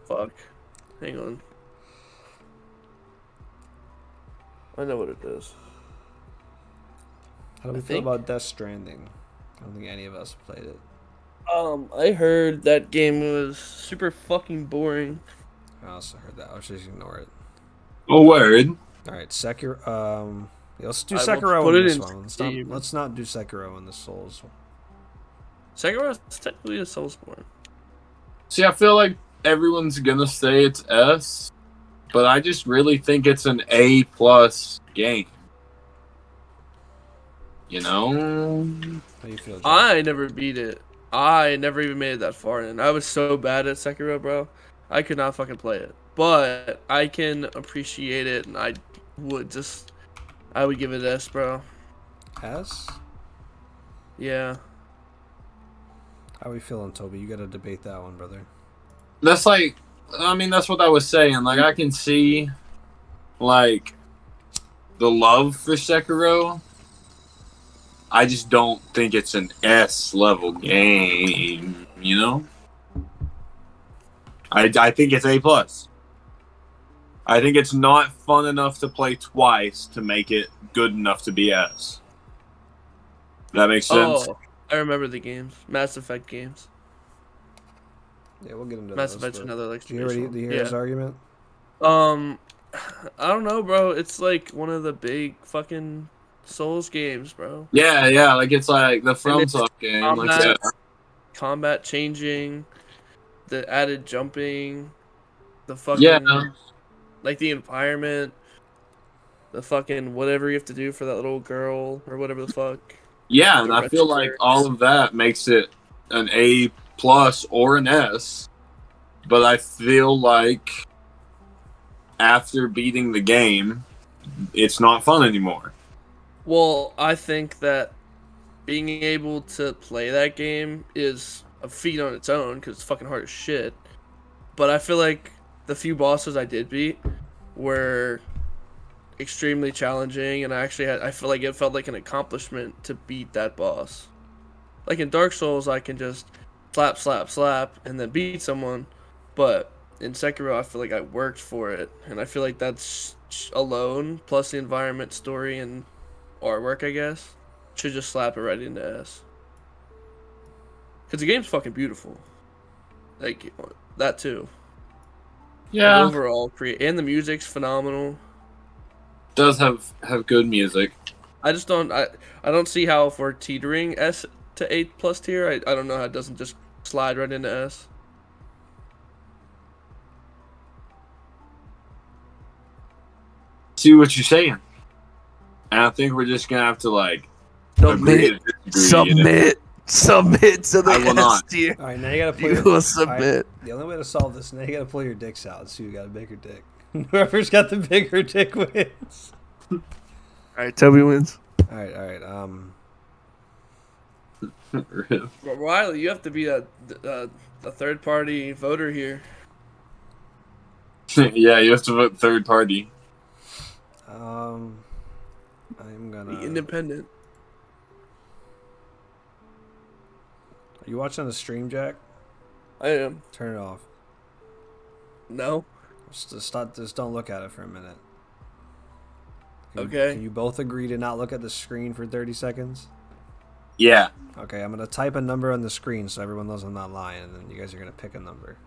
fuck. Hang on. I know what it is. How do we feel about Death Stranding? I don't think any of us played it. I heard that game was super fucking boring. I also heard that. I'll just ignore it. A word. All right, Sekiro. Let's do I will Sekiro put in it this in one. Steam. Let's not do Sekiro in the Souls. Sekiro is technically a Soulsborne. See, I feel like everyone's gonna say it's S, but I just really think it's an A plus game. You know? How do you feel, John? I never beat it. I never even made it that far in. I was so bad at Sekiro, bro. I could not fucking play it. But I can appreciate it, and I would give it S, bro. S? Yeah. How are we feeling, Toby? You gotta debate that one, brother. That's like, I mean, that's what I was saying. Like, I can see, like, the love for Sekiro. I just don't think it's an S level game, you know? I think it's A plus. I think it's not fun enough to play twice to make it good enough to be S. That makes sense? Oh, I remember the games. Mass Effect games. Yeah, we'll get into Mass those, Effect's but- another like. Did you already hear his argument? I don't know, bro. It's like one of the big fucking Souls games, bro. Yeah, like it's like the And it's FromSoft game. Like, combat. yeah. combat changing, the added jumping, the fucking like the environment, the fucking whatever you have to do for that little girl or whatever the fuck. Yeah, and I feel like all of that makes it an A+ or an S. But I feel like after beating the game, it's not fun anymore. Well, I think that being able to play that game is a feat on its own because it's fucking hard as shit. But I feel like the few bosses I did beat were extremely challenging, and I feel like it felt like an accomplishment to beat that boss. Like in Dark Souls, I can just slap, slap, slap, and then beat someone. But in Sekiro, I feel like I worked for it, and I feel like that's alone, plus the environment, story, and artwork, I guess, should just slap it right into S. Because the game's fucking beautiful. Like, that too. Yeah. Like, overall, and the music's phenomenal. Does have good music. I just don't, I don't see how if we're teetering S to A+ tier, I don't know how it doesn't just slide right into S. See what you're saying. And I think we're just gonna have to like Submit to the S tier. All right, now you gotta pull You submit. Right, the only way to solve this, now you gotta pull your dicks out and see who got a bigger dick. Whoever's got the bigger dick wins. All right, Toby wins. All right. Riley, you have to be a third party voter here. Yeah, you have to vote third party. I'm gonna Be independent. Are you watching the stream, Jack? I am. Turn it off. No. Just don't look at it for a minute. Okay. Can you both agree to not look at the screen for 30 seconds? Yeah. Okay, I'm gonna type a number on the screen so everyone knows I'm not lying, and then you guys are gonna pick a number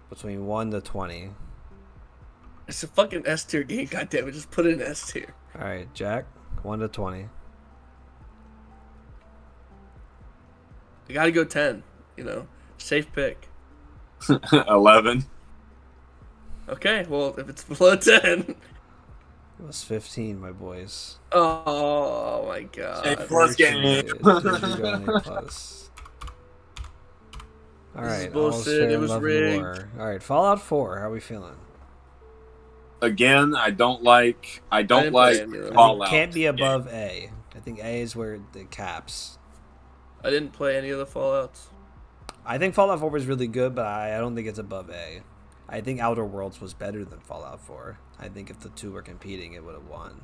between 1 to 20. It's a fucking S tier game. Goddamn it! Just put it in S tier. All right, Jack, 1 to 20. I gotta go 10. You know, safe pick. 11. Okay, well if it's below 10. It was 15, my boys. Oh my god. A+ game. plus. All right, bullshit. It was rigged. All right, Fallout 4. How are we feeling? Again, I don't like Fallout. Fallout. It can't be above A. I think A is where it caps. I didn't play any of the Fallouts. I think Fallout 4 was really good, but I don't think it's above A. I think Outer Worlds was better than Fallout 4. I think if the two were competing, it would have won.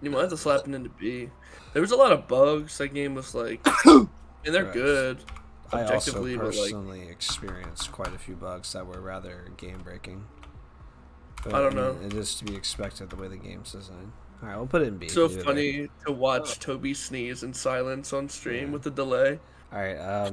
You might have to slap it into B. There was a lot of bugs. That game was like, and they're Right. good. I also Objectively, but, like, personally experienced quite a few bugs that were rather game-breaking. But, I don't know. It is to be expected the way the game's designed. All right, we'll put it in B. So Leave it funny to watch Toby sneeze in silence on stream with the delay. there. All right,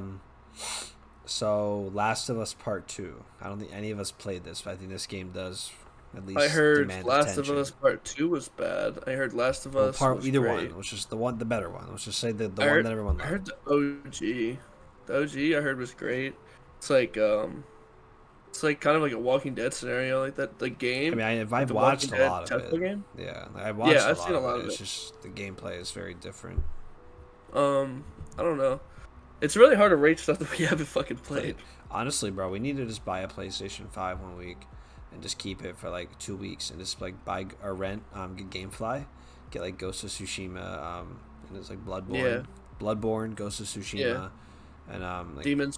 so Last of Us Part 2. I don't think any of us played this, but I think this game does at least I heard demand Last attention. of Us Part 2 was bad. I heard Last of Us was either great. one, which is the better one. Let's just say the I one heard, that everyone I loved. heard the OG. The OG I heard was great. It's like kind of like a Walking Dead scenario, like that. The game. I mean, I've the watched Walking a Dead lot of Telltale it. Game? Yeah, I've watched I've seen a lot of it. it. It's just the gameplay is very different. I don't know. It's really hard to rate stuff that we haven't fucking played. Honestly, bro, we need to just buy a PlayStation 5 one week and just keep it for like 2 weeks and just like buy or rent get GameFly, get like Ghost of Tsushima, and it's like Bloodborne, Ghost of Tsushima, and like Demon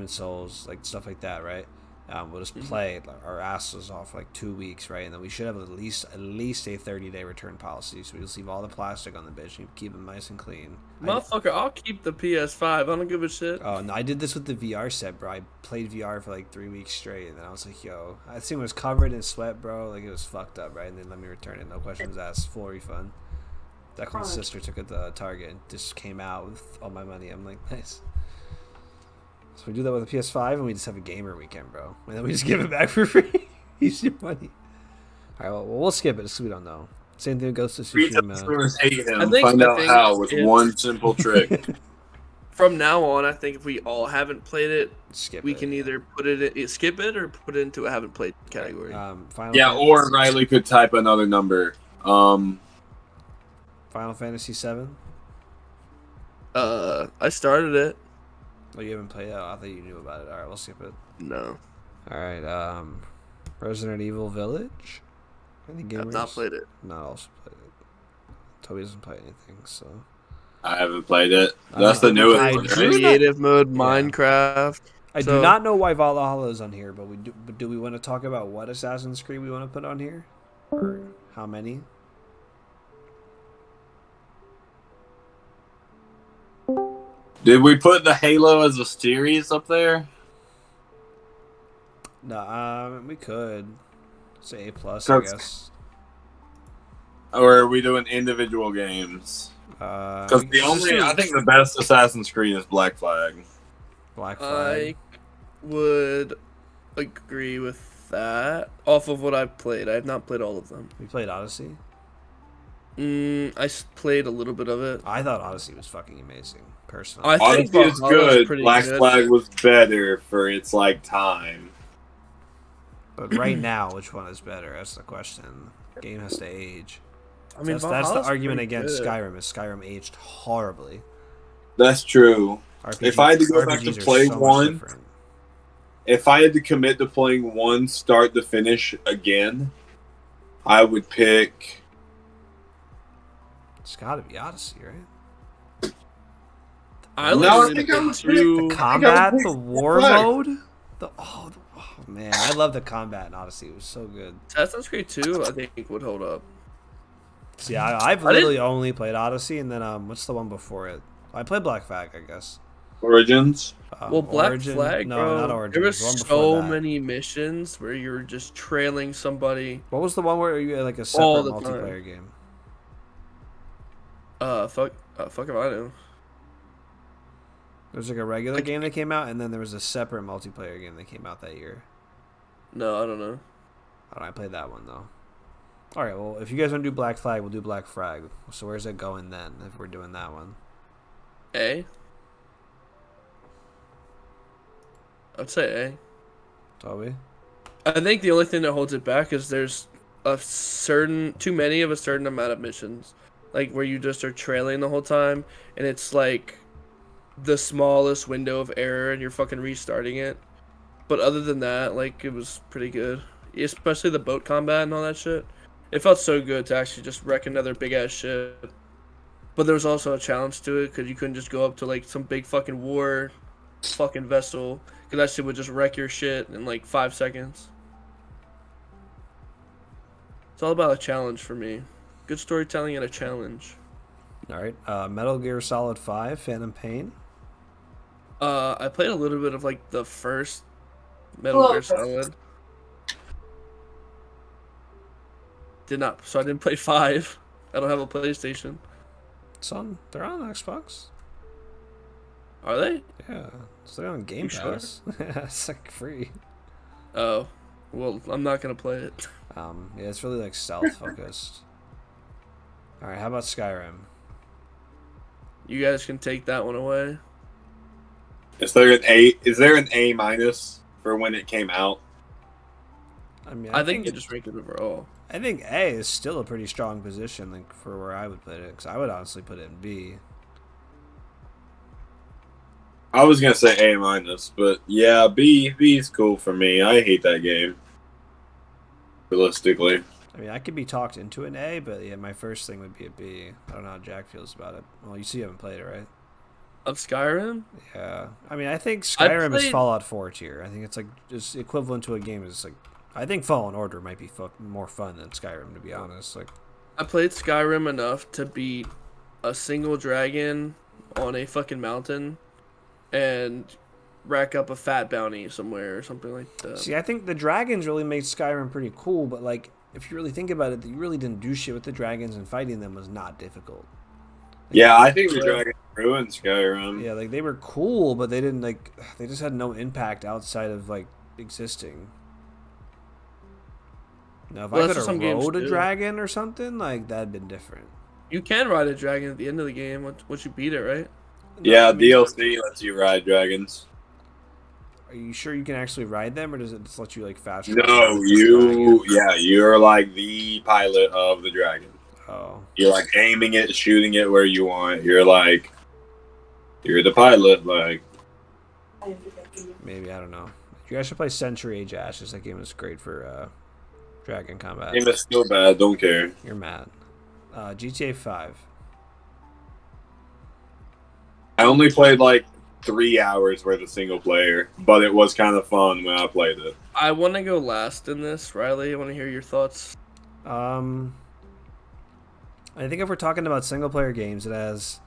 Souls, like stuff like that, right? We'll just play our asses off for like 2 weeks, right? And then we should have at least a 30-day return policy, so we'll just leave all the plastic on the bitch and keep them nice and clean. Motherfucker, I'll keep the PS5. I don't give a shit. Oh no, I did this with the VR set, bro. I played VR for like 3 weeks straight, and then I was like, yo, I think it was covered in sweat, bro. Like it was fucked up, right? And then let me return it, no questions asked, full refund. Declan's sister took it to Target and just came out with all my money. I'm like, nice. So we do that with a PS5, and we just have a gamer weekend, bro. And then we just give it back for free. Use your money. All right, well, we'll skip it because we don't know. Same thing with Ghost of Tsushima. Hate him. I think Find out how with one simple trick. from now on, I think if we all haven't played it, we Skip can either put it skip it or put it into a haven't played category. Or Riley could type another number. Final Fantasy 7. I started it. Oh, you haven't played it? Oh, I thought you knew about it. All right, we'll skip it. No. All right. Resident Evil Village. Any gamers? I've not played it. Not also played it. Toby doesn't play anything, so. I haven't played it. That's the newest one, right? Creative mode, Minecraft. I do not know why Valhalla is on here, but do we want to talk about what Assassin's Creed we want to put on here? Or how many? Did we put the Halo as a series up there? No, we could. Say A+, I guess. Or are we doing individual games? Because I think the best Assassin's Creed is Black Flag. Black Flag. I would agree with that. Off of what I've played, I have not played all of them. We played Odyssey. I played a little bit of it. I thought Odyssey was fucking amazing, personally. I think Odyssey is good. Black Flag was better for its time. But right now, which one is better? That's the question. The game has to age. I mean, that's the argument against Skyrim. Is Skyrim aged horribly? That's true. If I had to go back to play one, if I had to commit to playing one start to finish again, I would pick. It's got to be Odyssey, right? I think the combat, the war mode, oh man, I love the combat in Odyssey. It was so good. Assassin's Creed 2, I think would hold up. See, I've literally only played Odyssey, and then what's the one before it? I played Black Flag, I guess. Origins. Well, Black Flag, no, bro. not Origins. There were so many missions where you were just trailing somebody. What was the one where you had like a separate multiplayer game? Fuck if I know. There was like a regular game that came out, and then there was a separate multiplayer game that came out that year. No, I don't know. I played that one though. All right, well, if you guys want to do Black Flag, we'll do Black Flag. So where's it going then? If we're doing that one, A. I'd say A. Toby? I think the only thing that holds it back is there's too many of a certain amount of missions, like where you just are trailing the whole time, and it's like the smallest window of error, and you're fucking restarting it. But other than that, like, it was pretty good, especially the boat combat and all that shit. It felt so good to actually just wreck another big ass ship. But there was also a challenge to it because you couldn't just go up to like some big fucking war fucking vessel, because that shit would just wreck your shit in like 5 seconds. It's all about a challenge for me. Good storytelling and a challenge. All right, Metal Gear Solid 5, Phantom Pain. I played a little bit of like the first Metal Gear Solid. So I didn't play 5. I don't have a PlayStation. They're on Xbox. Are they? Yeah, so they're on Game Pass. Sure? It's like free. Oh, well, I'm not gonna play it. Yeah, it's really like stealth focused. All right, how about Skyrim? You guys can take that one away. Is there an A? Is there an A- for when it came out? I mean, I think you just rank it overall. I think A is still a pretty strong position, like for where I would put it, because I would honestly put it in B. I was gonna say A-, but yeah, B is cool for me. I hate that game. Realistically. I mean, I could be talked into an A, but yeah, my first thing would be a B. I don't know how Jack feels about it. Well, you haven't played it, right? Of Skyrim? Yeah. I mean, I think Skyrim is Fallout 4 tier. I think it's like just equivalent to a game. Is like, I think Fallen Order might be more fun than Skyrim, to be honest. Like, I played Skyrim enough to beat a single dragon on a fucking mountain and rack up a fat bounty somewhere or something like that. See, I think the dragons really made Skyrim pretty cool, but like, if you really think about it, you really didn't do shit with the dragons, and fighting them was not difficult. Like, yeah, I think the dragons ruined Skyrim. Yeah, like they were cool, but they didn't like. They just had no impact outside of like existing. Now, if I could have rode a dragon or something, like that'd been different. You can ride a dragon at the end of the game once you beat it, right? No, Yeah, I mean, DLC lets you ride dragons. are you sure you can actually ride them, or does it just let you like fast travel No, with the dragon? you're like the pilot of the dragon. Oh, You're like aiming it, shooting it where you want. You're the pilot. Like, maybe, I don't know. You guys should play Century Age Ashes. That game is great for dragon combat. game is still bad. Don't care. You're mad. GTA 5. I only played like 3 hours worth of single player, but it was kind of fun when I played it. I want to go last in this, Riley. I want to hear your thoughts. I think if we're talking about single player games, it has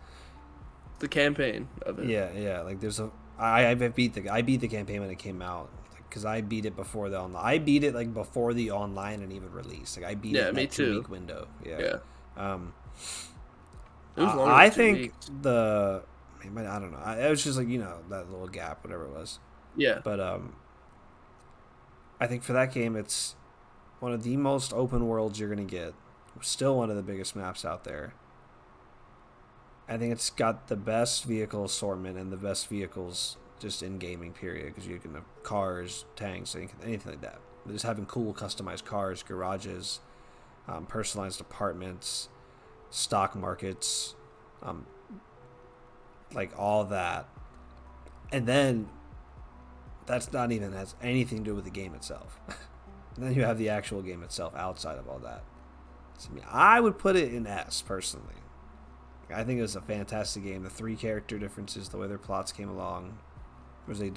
the campaign of it. Yeah. Like there's I beat the campaign when it came out because I beat it before the online. I beat it like before the online and even released. Like I beat it in that 2-week window. Yeah. It was longer I than 2 think weeks. I don't know. It was just like that little gap, whatever it was. Yeah. But I think for that game, it's one of the most open worlds you're gonna get. Still one of the biggest maps out there. I think it's got the best vehicle assortment and the best vehicles just in gaming, period. Because you can have cars, tanks, anything like that. But just having cool customized cars, garages, personalized apartments, stock markets, like all that. And then that's not even has anything to do with the game itself. And then you have the actual game itself outside of all that. So, I would put it in S personally. I think it was a fantastic game. The 3 character differences, the way their plots came along, there was a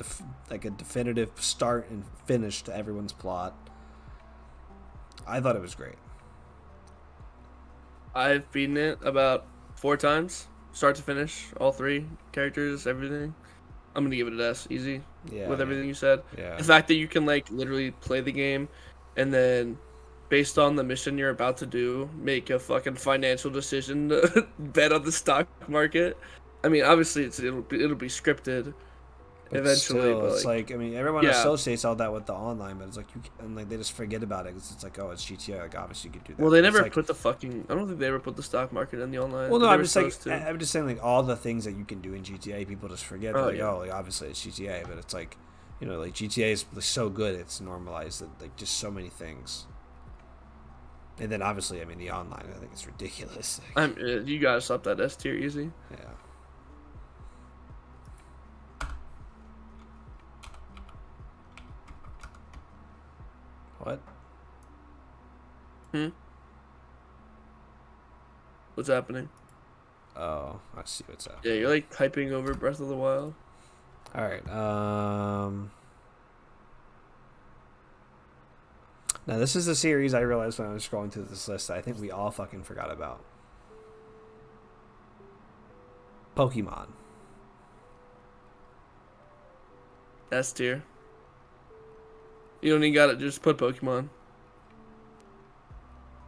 definitive start and finish to everyone's plot. I thought it was great. I've beaten it about 4 times, start to finish, all 3 characters, everything. I'm gonna give it an S, easy. Yeah, with everything you said. Yeah. The fact that you can like literally play the game, and then based on the mission you're about to do, make a fucking financial decision to bet on the stock market. I mean, obviously it'll be scripted eventually. Still, but it's like I mean, everyone associates all that with the online, but it's like they just forget about it because it's like, oh, it's GTA. Like obviously you could do that. Well, they But it's never like, put the fucking. I don't think they ever put the stock market in the online. Well, no, They I'm were just like supposed to. I'm just saying like all the things that you can do in GTA, people just forget. They're like, oh, like obviously it's GTA, but it's like, like GTA is so good, it's normalized that like just so many things. And then obviously, I mean, the online, I think it's ridiculous. You gotta stop that S tier easy. Yeah. What? What's happening? Oh, I see what's happening. Yeah, you're like hyping over Breath of the Wild. All right. Now this is a series I realized when I was scrolling through this list that I think we all fucking forgot about. Pokemon. S tier. You don't even got it. Just put Pokemon.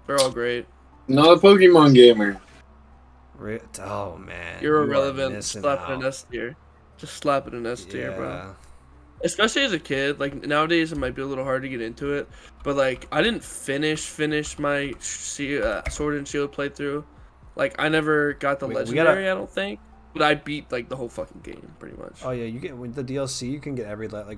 They're all great. Not a Pokemon gamer. Oh man, You're irrelevant. Slap it in S tier. Just slap it in S tier, bro. Especially as a kid, like nowadays it might be a little hard to get into it, but like I didn't finish my Sword and Shield playthrough. Like I never got the legendary, I don't think, but I beat like the whole fucking game pretty much. Oh yeah, you get with the DLC, you can get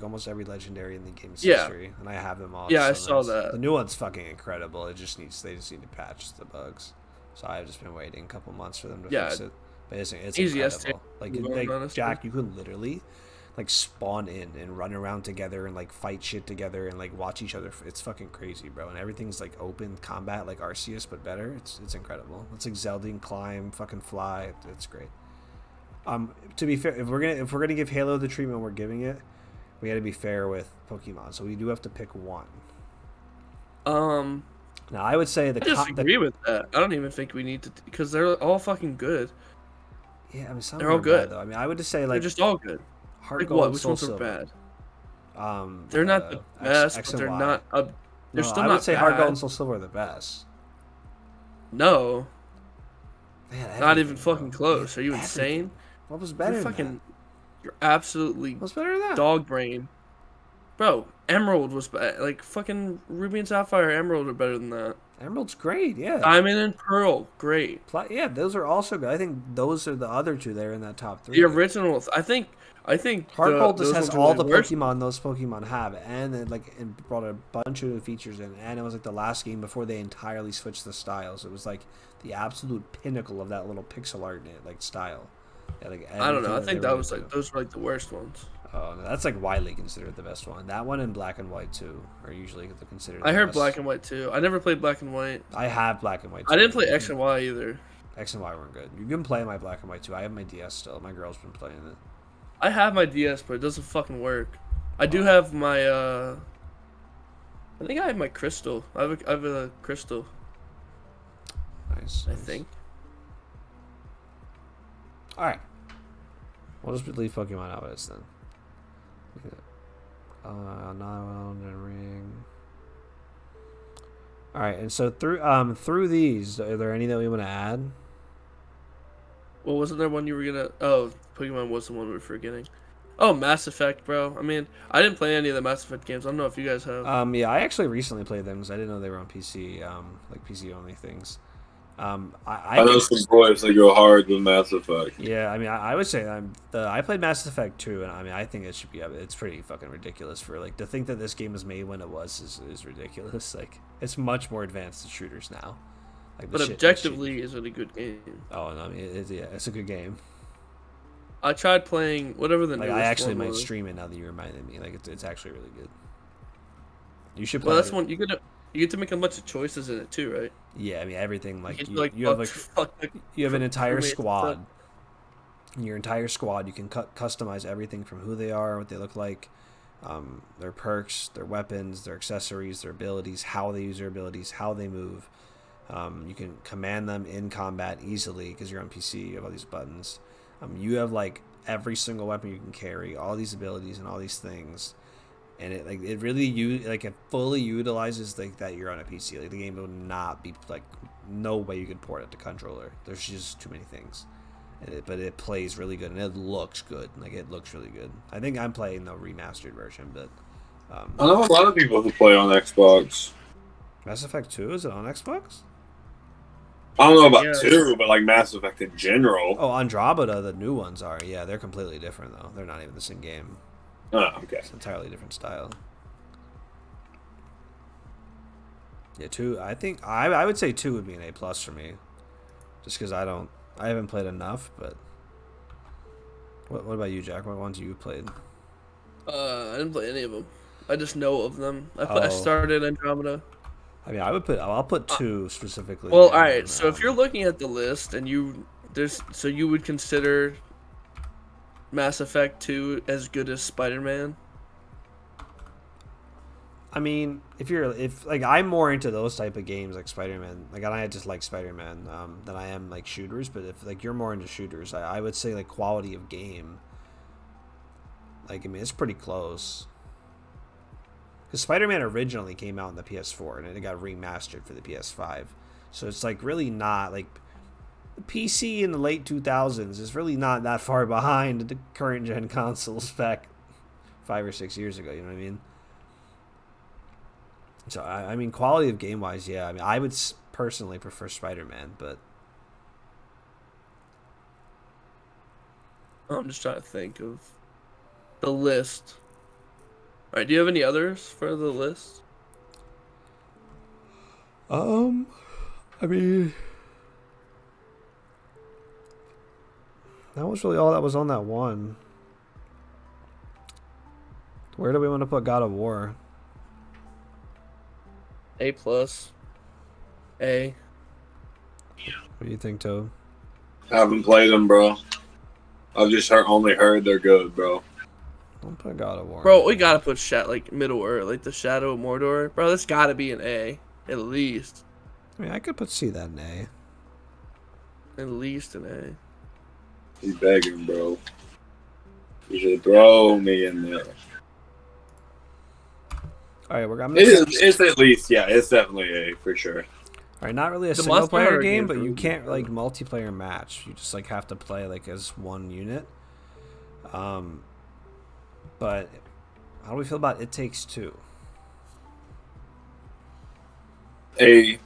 almost every legendary in the game's history, and I have them all. Yeah, I saw that. The new one's fucking incredible. They just need to patch the bugs. So I've just been waiting a couple months for them to fix it. But it's easy incredible. Like Jack, you could literally like spawn in and run around together and like fight shit together and like watch each other. It's fucking crazy, bro. And everything's like open combat, like Arceus, but better. It's incredible. It's like Zelda and climb, fucking fly. It's great. To be fair, if we're gonna give Halo the treatment we're giving it, we got to be fair with Pokemon. So we do have to pick one. Now I would say I disagree with that. I don't even think we need to, because they're all fucking good. Yeah, I mean they're all good. bad, though. I mean, I would just say like they're just all good. Heart like Gold what? and Which Soul ones Silver. are bad? They're not the best, but they're not. They're still not. I would say bad. Heart Gold and Soul Silver are the best. No. Not even bro. fucking close. Are you insane? What was better? You're absolutely. What's better than that? Dog brain. Bro, Emerald was bad. Like fucking Ruby and Sapphire, Emerald are better than that. Emerald's great, yeah. Diamond and Pearl, great. Yeah, those are also good. I think those are the other two there in that top 3. The originals, I think Heart Gold just those has ones are all the the worst. Pokemon those Pokemon have, and it brought a bunch of new features in. And it was like the last game before they entirely switched the styles. It was like the absolute pinnacle of that little pixel art like style. Yeah, like I don't know. I everything think they that were was gonna like do. those were like the worst ones. Oh no, that's like widely considered the best one. That one and Black and White too are usually considered. I the heard best. Black and White too. I never played Black and White. I have Black and White. Too. I didn't play X and Y either. X and Y weren't good. You can play my Black and White too. I have my DS still. My girl's been playing it. I have my DS, but it doesn't fucking work. I do have my I think I have my Crystal. I have a Crystal. Nice. I think. All right. We'll just leave Pokemon out of this then. Elden Ring. All right, and so through these, are there any that we want to add? Well, wasn't there one you were gonna? Oh, Pokemon was the one we were forgetting. Oh, Mass Effect, bro. I mean, I didn't play any of the Mass Effect games. I don't know if you guys have. Yeah, I actually recently played them because I didn't know they were on PC, like PC only things. I know some boys that go hard with Mass Effect. Yeah, I mean, I would say I played Mass Effect 2, and I mean, I think it should be. It's pretty fucking ridiculous for like to think that this game was made when it was is ridiculous. Like, it's much more advanced than shooters now. Like, But objectively, is it a good game? Oh, no, I mean, it's a good game. I tried playing whatever the like, newest I actually one might was. stream it now that you reminded me. Like, it's actually really good. You should play. Well, that's it. one you get to make a bunch of choices in it too, right? Yeah, I mean everything. Like You you have an entire crewmates and squad. stuff. In your entire squad, you can customize everything from who they are, what they look like, their perks, their weapons, their accessories, their abilities, how they use their abilities, how they move. You can command them in combat easily because you're on PC. You have all these buttons. You have like every single weapon you can carry, all these abilities and all these things, and it really it fully utilizes like that you're on a PC. Like, the game will not be like no way you could port it to controller. There's just too many things. But it plays really good and it looks good. Like, it looks really good. I think I'm playing the remastered version, but I know a lot of people who play on Xbox. Mass Effect 2, is it on Xbox? I don't know about 2, but like Mass Effect in general. Oh, Andromeda, the new ones are. Yeah, they're completely different though. They're not even the same game. Oh, okay. It's an entirely different style. Yeah, 2. I think I would say 2 would be an A+ for me, just because I haven't played enough. But what about you, Jack? What ones you played? I didn't play any of them. I just know of them. I started Andromeda. I mean, I'll put 2 specifically. Well, all right. So if you're looking at the list and you would consider Mass Effect 2 as good as Spider-Man? I mean, if I'm more into those type of games like Spider-Man, like I just like Spider-Man than I am like shooters. But if like you're more into shooters, I would say like quality of game. Like, I mean, it's pretty close. Because Spider-Man originally came out on the PS4 and it got remastered for the PS5, so it's like really not like the PC in the late 2000s is really not that far behind the current gen consoles back 5 or 6 years ago. You know what I mean? So I mean, quality of game wise, yeah. I mean, I would personally prefer Spider-Man, but I'm just trying to think of the list. All right, do you have any others for the list? I mean, that was really all that was on that one. Where do we want to put God of War? A+. A. What do you think, Toad? Haven't played them, bro. I've just only heard they're good, bro. Don't put God of War. Bro, we gotta put like Middle Earth, like the Shadow of Mordor. Bro, that's gotta be an A, at least. I mean, I could see that in A. At least an A. He's begging, bro. You should throw me in there. All right, It's at least, yeah, it's definitely A for sure. All right, not really a The single player multiplayer game, games but are you really can't good. like multiplayer match. You just like have to play like as one unit. But how do we feel about It Takes Two? A.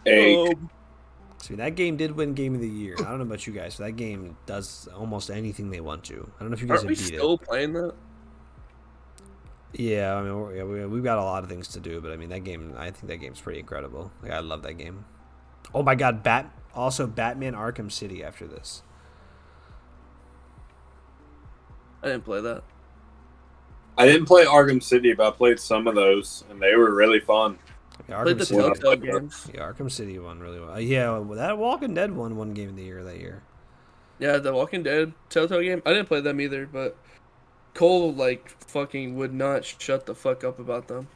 See, that game did win Game of the Year. I don't know about you guys, but that game does almost anything they want to. I don't know if you guys Aren't have we beat still it. playing that? Yeah, I mean, we've got a lot of things to do, but I mean, that game, I think that game's pretty incredible. Like, I love that game. Oh my god, also Batman Arkham City after this. I didn't play that. I didn't play Arkham City, but I played some of those, and they were really fun. Yeah, Played the Telltale games. Yeah, Arkham City won really well. Yeah, well, that Walking Dead won Game of the Year that year. Yeah, the Walking Dead Telltale game. I didn't play them either, but Cole like fucking would not shut the fuck up about them.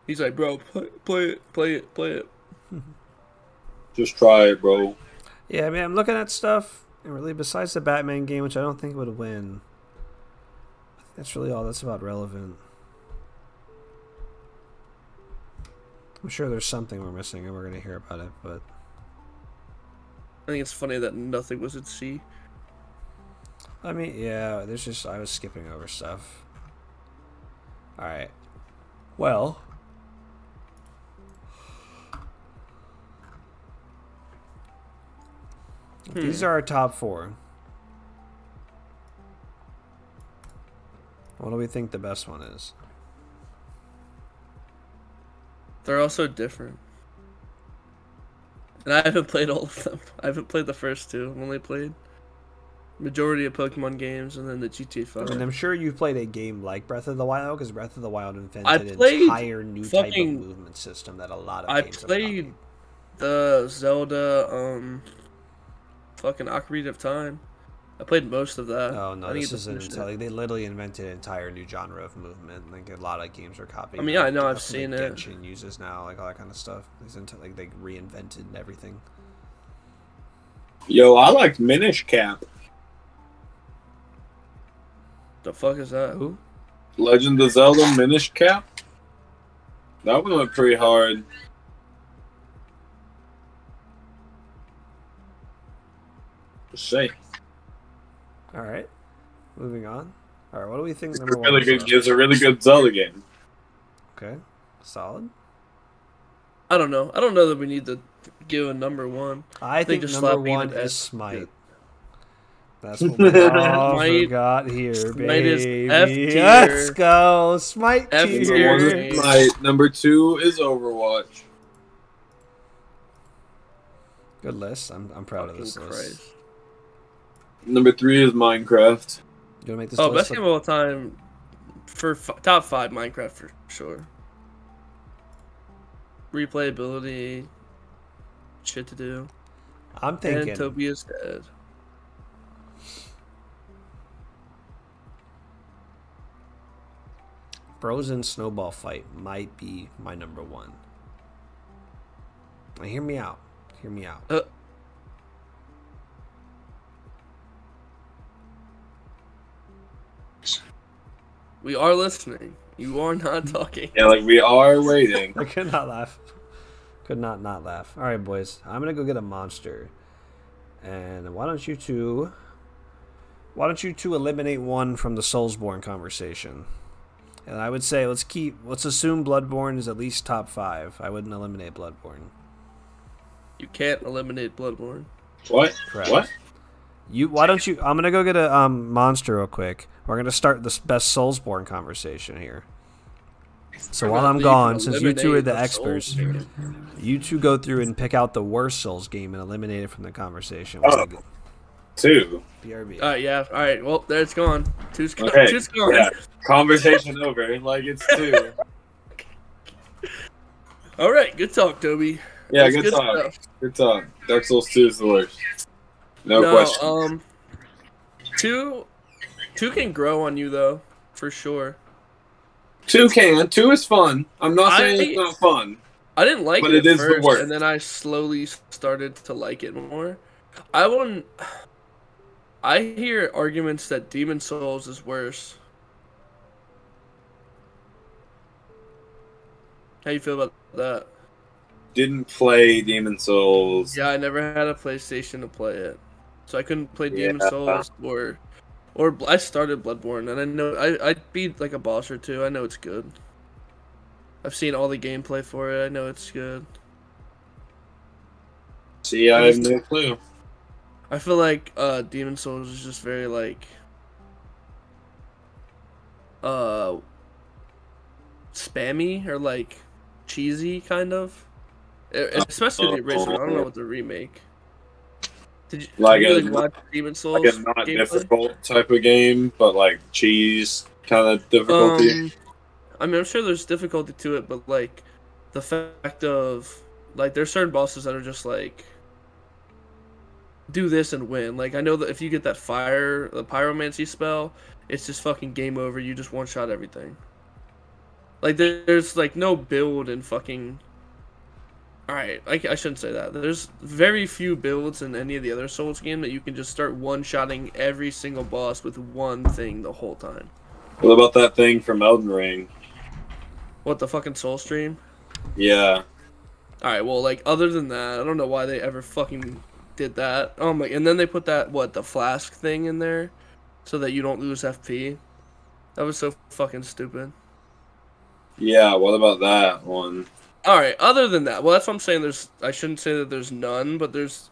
He's like, bro, play it. Just try it, bro. Yeah, I mean, I'm looking at stuff, and really, besides the Batman game, which I don't think would win, I think that's really all that's about relevant. I'm sure there's something we're missing, and we're going to hear about it, but... I think it's funny that nothing was at sea. I mean, yeah, there's just... I was skipping over stuff. Alright. Well... These are our top 4. What do we think the best one is? They're also different. And I haven't played all of them. I haven't played the first 2. I've only played majority of Pokemon games and then the GTA 5. And I'm sure you've played a game like Breath of the Wild, because Breath of the Wild invented an entire new type of movement system that a lot of games have copied. I played the Zelda, fucking Ocarina of Time. I played most of that. Oh no, this isn't. Like, they literally invented an entire new genre of movement. Like, a lot of games are copying. I mean, yeah, I know, I've seen it. Genshin uses now, like all that kind of stuff. Like, they reinvented everything. Yo, I liked Minish Cap. The fuck is that? Who? Legend of Zelda Minish Cap. That one went pretty hard. Say. All right, moving on. All right, what do we think? It's Number really one good. It's a really good Zelda game. Okay, solid. I don't know. I don't know that we need to give a number 1. I think just number slap me 1 in is S. Smite. That's what we all Smite- forgot here, Smite is baby. F tier. Let's go, Smite F tier. tier. Number 1 is Smite. Number 2 is Overwatch. Good list. I'm proud of this Fucking list. Christ. Number 3 is Minecraft. You wanna make this Oh, list best game of all time for top 5 Minecraft for sure. Replayability, shit to do. I'm thinking. And Toby is dead. Frozen Snowball Fight might be my number 1. Now, hear me out. Hear me out. We are listening. You are not talking. Yeah, like we are waiting. I could not laugh. Could not laugh. All right, boys. I'm gonna go get a monster. And why don't you two eliminate one from the Soulsborne conversation? And I would say let's assume Bloodborne is at least top 5. I wouldn't eliminate Bloodborne. You can't eliminate Bloodborne. What? Correct. What? Why don't you? I'm gonna go get a monster real quick. We're gonna start this best Soulsborne conversation here. So while I'm gone, since you two are the experts, you two go through and pick out the worst Souls game and eliminate it from the conversation. Oh. BRB. Yeah. All right. Well, there it's gone. Two's gone. Okay. Two's gone. Yeah. Conversation over. Like it's 2. All right. Good talk, Toby. Yeah, That's good talk. stuff. Good talk. Dark Souls 2 is the worst. No question. 2 can grow on you though, for sure. 2 can. 2 is fun. I'm not saying it's not fun. I didn't like But it it at is the first, worst. and then I slowly started to like it more. I hear arguments that Demon Souls is worse. How you feel about that? Didn't play Demon Souls. Yeah, I never had a PlayStation to play it, so I couldn't play Demon Yeah. Souls or I started Bloodborne, and I know I beat like a boss or 2. I know it's good. I've seen all the gameplay for it. I know it's good. See, I have no clue. I feel like Demon Souls is just very like spammy or like cheesy kind of. Especially the original. I don't know what the remake. Like have you watch Demon Souls? Like a not gameplay? difficult type of game, but like cheese kind of difficulty. I mean, I'm sure there's difficulty to it, but like the fact of like there's certain bosses that are just like do this and win. Like I know that if you get that the pyromancy spell, it's just fucking game over. You just one shot everything. Like there's like no build in fucking. Alright, I shouldn't say that. There's very few builds in any of the other Souls game that you can just start one-shotting every single boss with one thing the whole time. What about that thing from Elden Ring? What, the fucking Soul Stream? Yeah. Alright, well, like, other than that, I don't know why they ever fucking did that. Oh my, and then they put that, the flask thing in there so that you don't lose FP. That was so fucking stupid. Yeah, what about that one? Alright, other than that, well, that's what I'm saying. I shouldn't say that there's none, but there's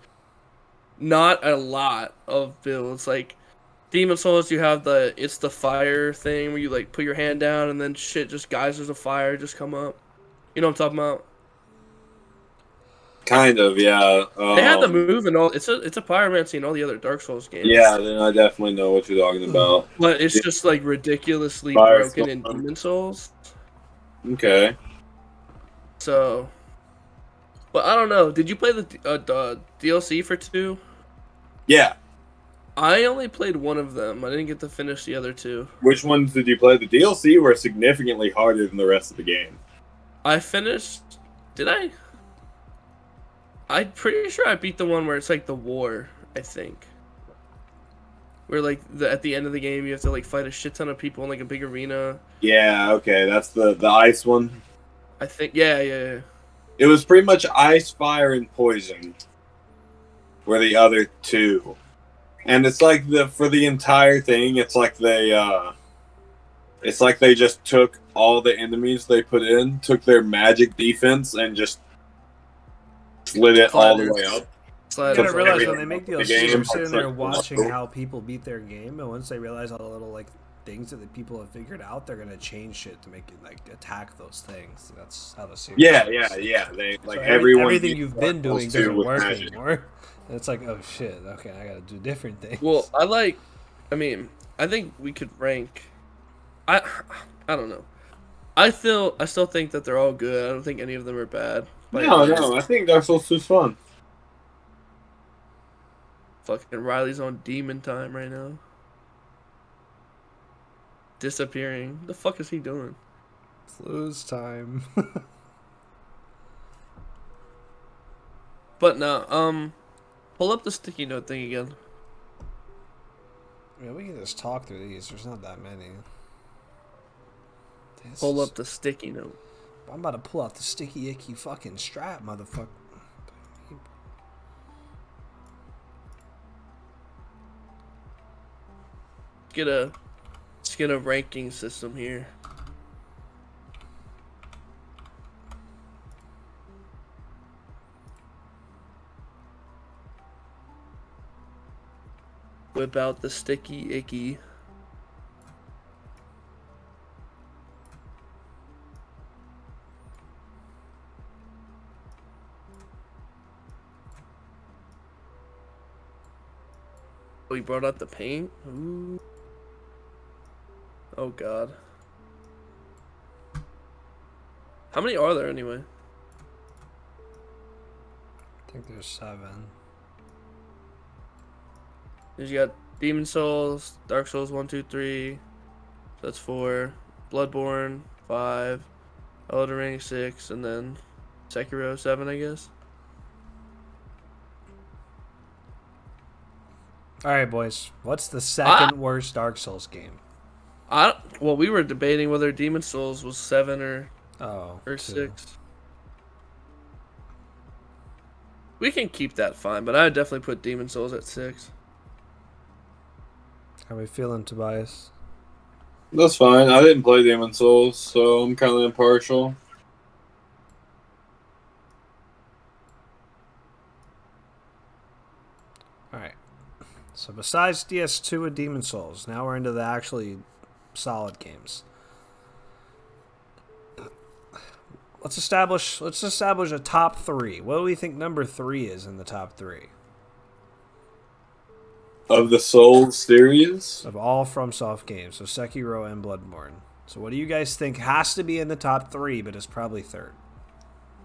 not a lot of builds. Like, Demon Souls, you have it's the fire thing where you, like, put your hand down and then shit, just geysers of fire just come up. You know what I'm talking about? Kind of, yeah. They had the move and all. It's a pyromancy in all the other Dark Souls games. Yeah, then I definitely know what you're talking about. But it's just, like, ridiculously broken in Demon Souls. Okay. So, but I don't know. Did you play the DLC for 2? Yeah. I only played one of them. I didn't get to finish the other 2. Which ones did you play? The DLC were significantly harder than the rest of the game. I finished. Did I? I'm pretty sure I beat the one where it's like the war. I think. Where like at the end of the game you have to like fight a shit ton of people in like a big arena. Yeah. Okay, that's the ice one. I think, yeah. It was pretty much ice, fire, and poison were the other 2. And it's like for the entire thing, it's like they just took all the enemies they put in, took their magic defense, and just slid it all the way up. You gotta realize when they make DLC, they're sitting there watching how people beat their game, and once they realize all the little like things that the people have figured out, they're gonna change shit to make it like attack those things. That's how the series. Yeah. They like so everything you've been doing doesn't work anymore. And it's like, oh shit, okay, I gotta do different things. Well, I think we could rank. I don't know. I still think that they're all good. I don't think any of them are bad. No, I think Dark Souls 2 is fun. Fucking Riley's on demon time right now. Disappearing. The fuck is he doing? Lose time. But no, pull up the sticky note thing again. Yeah, we can just talk through these. There's not that many. Pull up the sticky note. I'm about to pull out the sticky icky fucking strap, motherfucker. Let's get a ranking system here. Whip out the sticky icky. We brought out the paint. Ooh. Oh god. How many are there anyway? I think there's 7. You got Demon Souls, Dark Souls 1, 2, 3. That's 4. Bloodborne 5. Elden Ring 6, and then Sekiro 7, I guess. All right, boys. What's the second worst Dark Souls game? Well, we were debating whether Demon Souls was 7 or 6. We can keep that fine, but I would definitely put Demon Souls at 6. How are we feeling, Tobias? That's fine. I didn't play Demon Souls, so I'm kind of impartial. Alright. So besides DS2 and Demon Souls, now we're into the actually solid games. Let's establish a top 3. What do we think number 3 is in the top 3? Of the Souls series? Of all FromSoft games. So Sekiro and Bloodborne. So what do you guys think has to be in the top 3, but is probably third?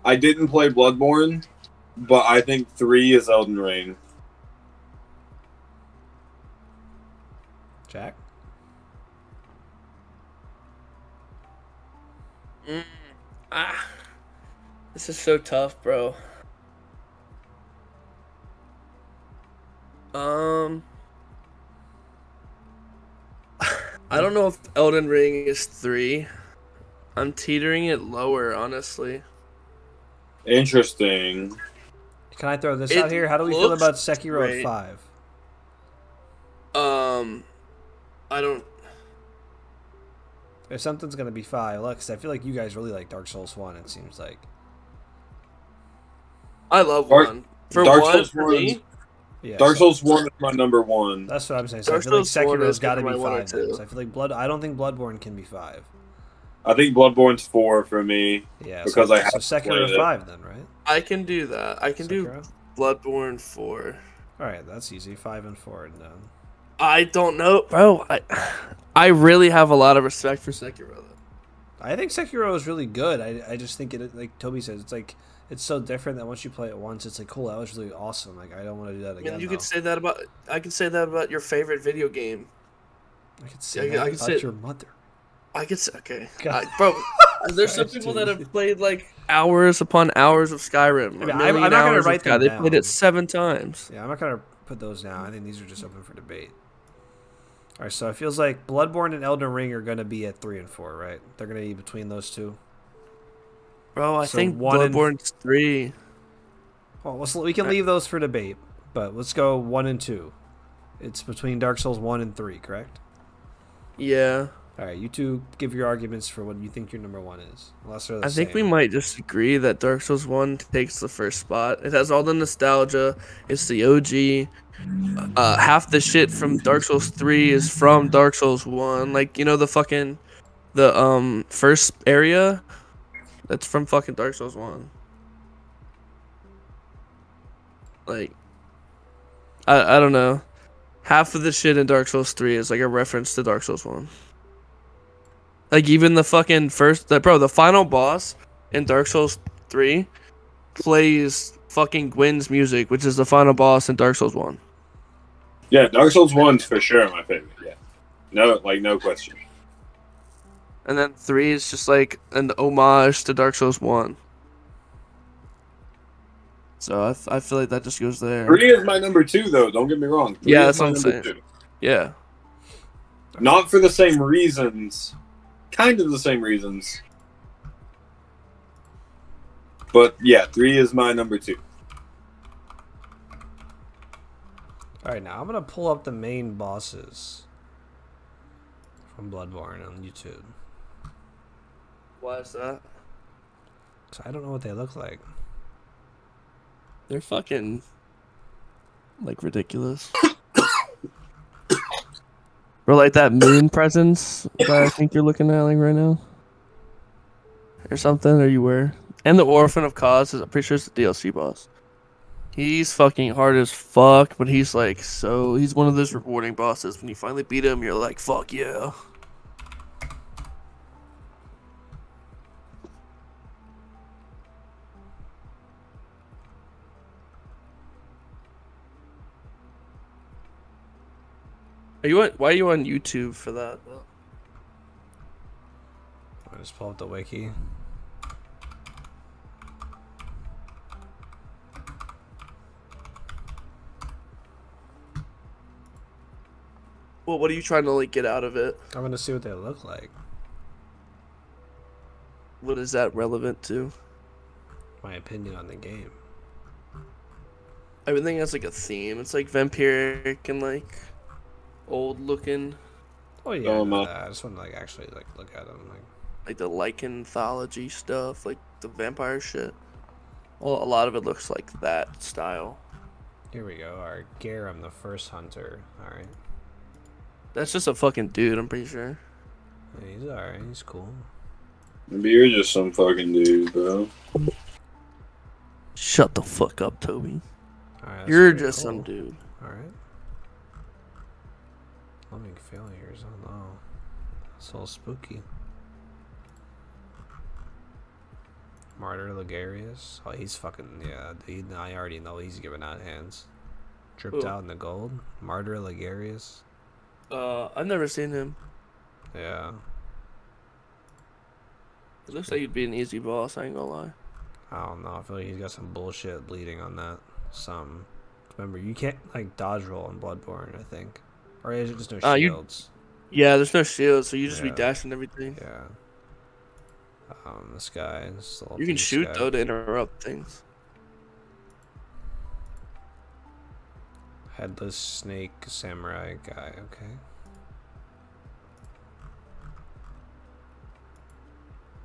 I didn't play Bloodborne, but I think 3 is Elden Ring. Jack? This is so tough, bro. I don't know if Elden Ring is 3. I'm teetering it lower, honestly. Interesting. Can I throw this out here? How do we feel about Sekiro at 5? I don't... If something's going to be 5, look, 'cause I feel like you guys really like Dark Souls 1, it seems like. I love 1. For Dark 1, Souls for 1, me... Yeah, Dark Souls 1 is my number 1. That's what I'm saying. So I feel like Sekiro's got to be 5. Then. So I feel like I don't think Bloodborne can be 5. I think Bloodborne's 4 for me. Yeah, because so, I have so Sekiro 5 then, right? I can do that. I can do Bloodborne 4. All right, that's easy. 5 and 4 and done. I don't know, bro. I really have a lot of respect for Sekiro, though. I think Sekiro is really good. I just think it, like Toby says, it's like it's so different that once you play it once, it's like, cool, that was really awesome. Like I don't want to do that again. I mean, you could say that about. I could say that about your favorite video game. I could say that about your mother. I could say, okay, bro. There's some people that have played like hours upon hours of Skyrim. I mean, I'm not gonna write them down. They played it 7 times. Yeah, I'm not gonna put those down. I think these are just open for debate. All right, so it feels like Bloodborne and Elden Ring are gonna be at 3 and 4, right? They're gonna be between those two. Bro, I think Bloodborne's 3. Well, we can leave those for debate, but let's go 1 and 2. It's between Dark Souls 1 and 3, correct? Yeah. All right, you two give your arguments for what you think your number 1 is. Unless they're the I same. think we might just agree that Dark Souls 1 takes the first spot. It has all the nostalgia. It's the OG. Half the shit from Dark Souls 3 is from Dark Souls 1. Like, you know, the first area? That's from fucking Dark Souls 1. Like, I don't know. Half of the shit in Dark Souls 3 is like a reference to Dark Souls 1. Like, even the fucking the final boss in Dark Souls 3 plays fucking Gwyn's music, which is the final boss in Dark Souls 1. Yeah, Dark Souls 1's for sure my favorite, yeah. No question. And then 3 is just like an homage to Dark Souls 1. So I feel like that just goes there. 3 is my number 2, though. Don't get me wrong. Yeah, that's what I'm saying. 2. Yeah. Not for the same reasons. Kind of the same reasons. But yeah, 3 is my number 2. Alright, now I'm going to pull up the main bosses from Bloodborne on YouTube. Why is that? So I don't know what they look like. They're fucking, like, ridiculous. Or like that moon presence that I think you're looking at like right now. Or something, or you were. And the Orphan of Cause, I'm pretty sure it's the DLC boss. He's fucking hard as fuck, but he's like he's one of those rewarding bosses. When you finally beat him, you're like, fuck yeah. Why are you on YouTube for that, though? I just pull up the wiki. Well, what are you trying to like get out of it? I'm gonna see what they look like. What is that relevant to? My opinion on the game. Everything has like a theme. It's like vampiric and like old looking. Oh yeah, I just want to like actually like look at them like the lycanthology stuff, like the vampire shit. Well, a lot of it looks like that style. Here we go. Alright, Garum, the first hunter. Alright. That's just a fucking dude, I'm pretty sure. Yeah, he's alright. He's cool. Maybe you're just some fucking dude, bro. Shut the fuck up, Toby. Alright, You're just some dude. Alright. Plumbing failures. Oh no. It's all spooky. Martyr Ligarius. Oh, he's fucking, yeah. I already know he's giving out hands. Dripped out in the gold. Martyr Ligarius. I've never seen him. Yeah. It looks like he'd be an easy boss, I ain't gonna lie. I don't know. I feel like he's got some bullshit bleeding on that. Remember, you can't, like, dodge roll in Bloodborne, I think. Or is it just no shields? Yeah, there's no shields, so you just be dashing everything. Yeah. This guy. You can shoot, though, to interrupt things. Headless snake samurai guy, okay.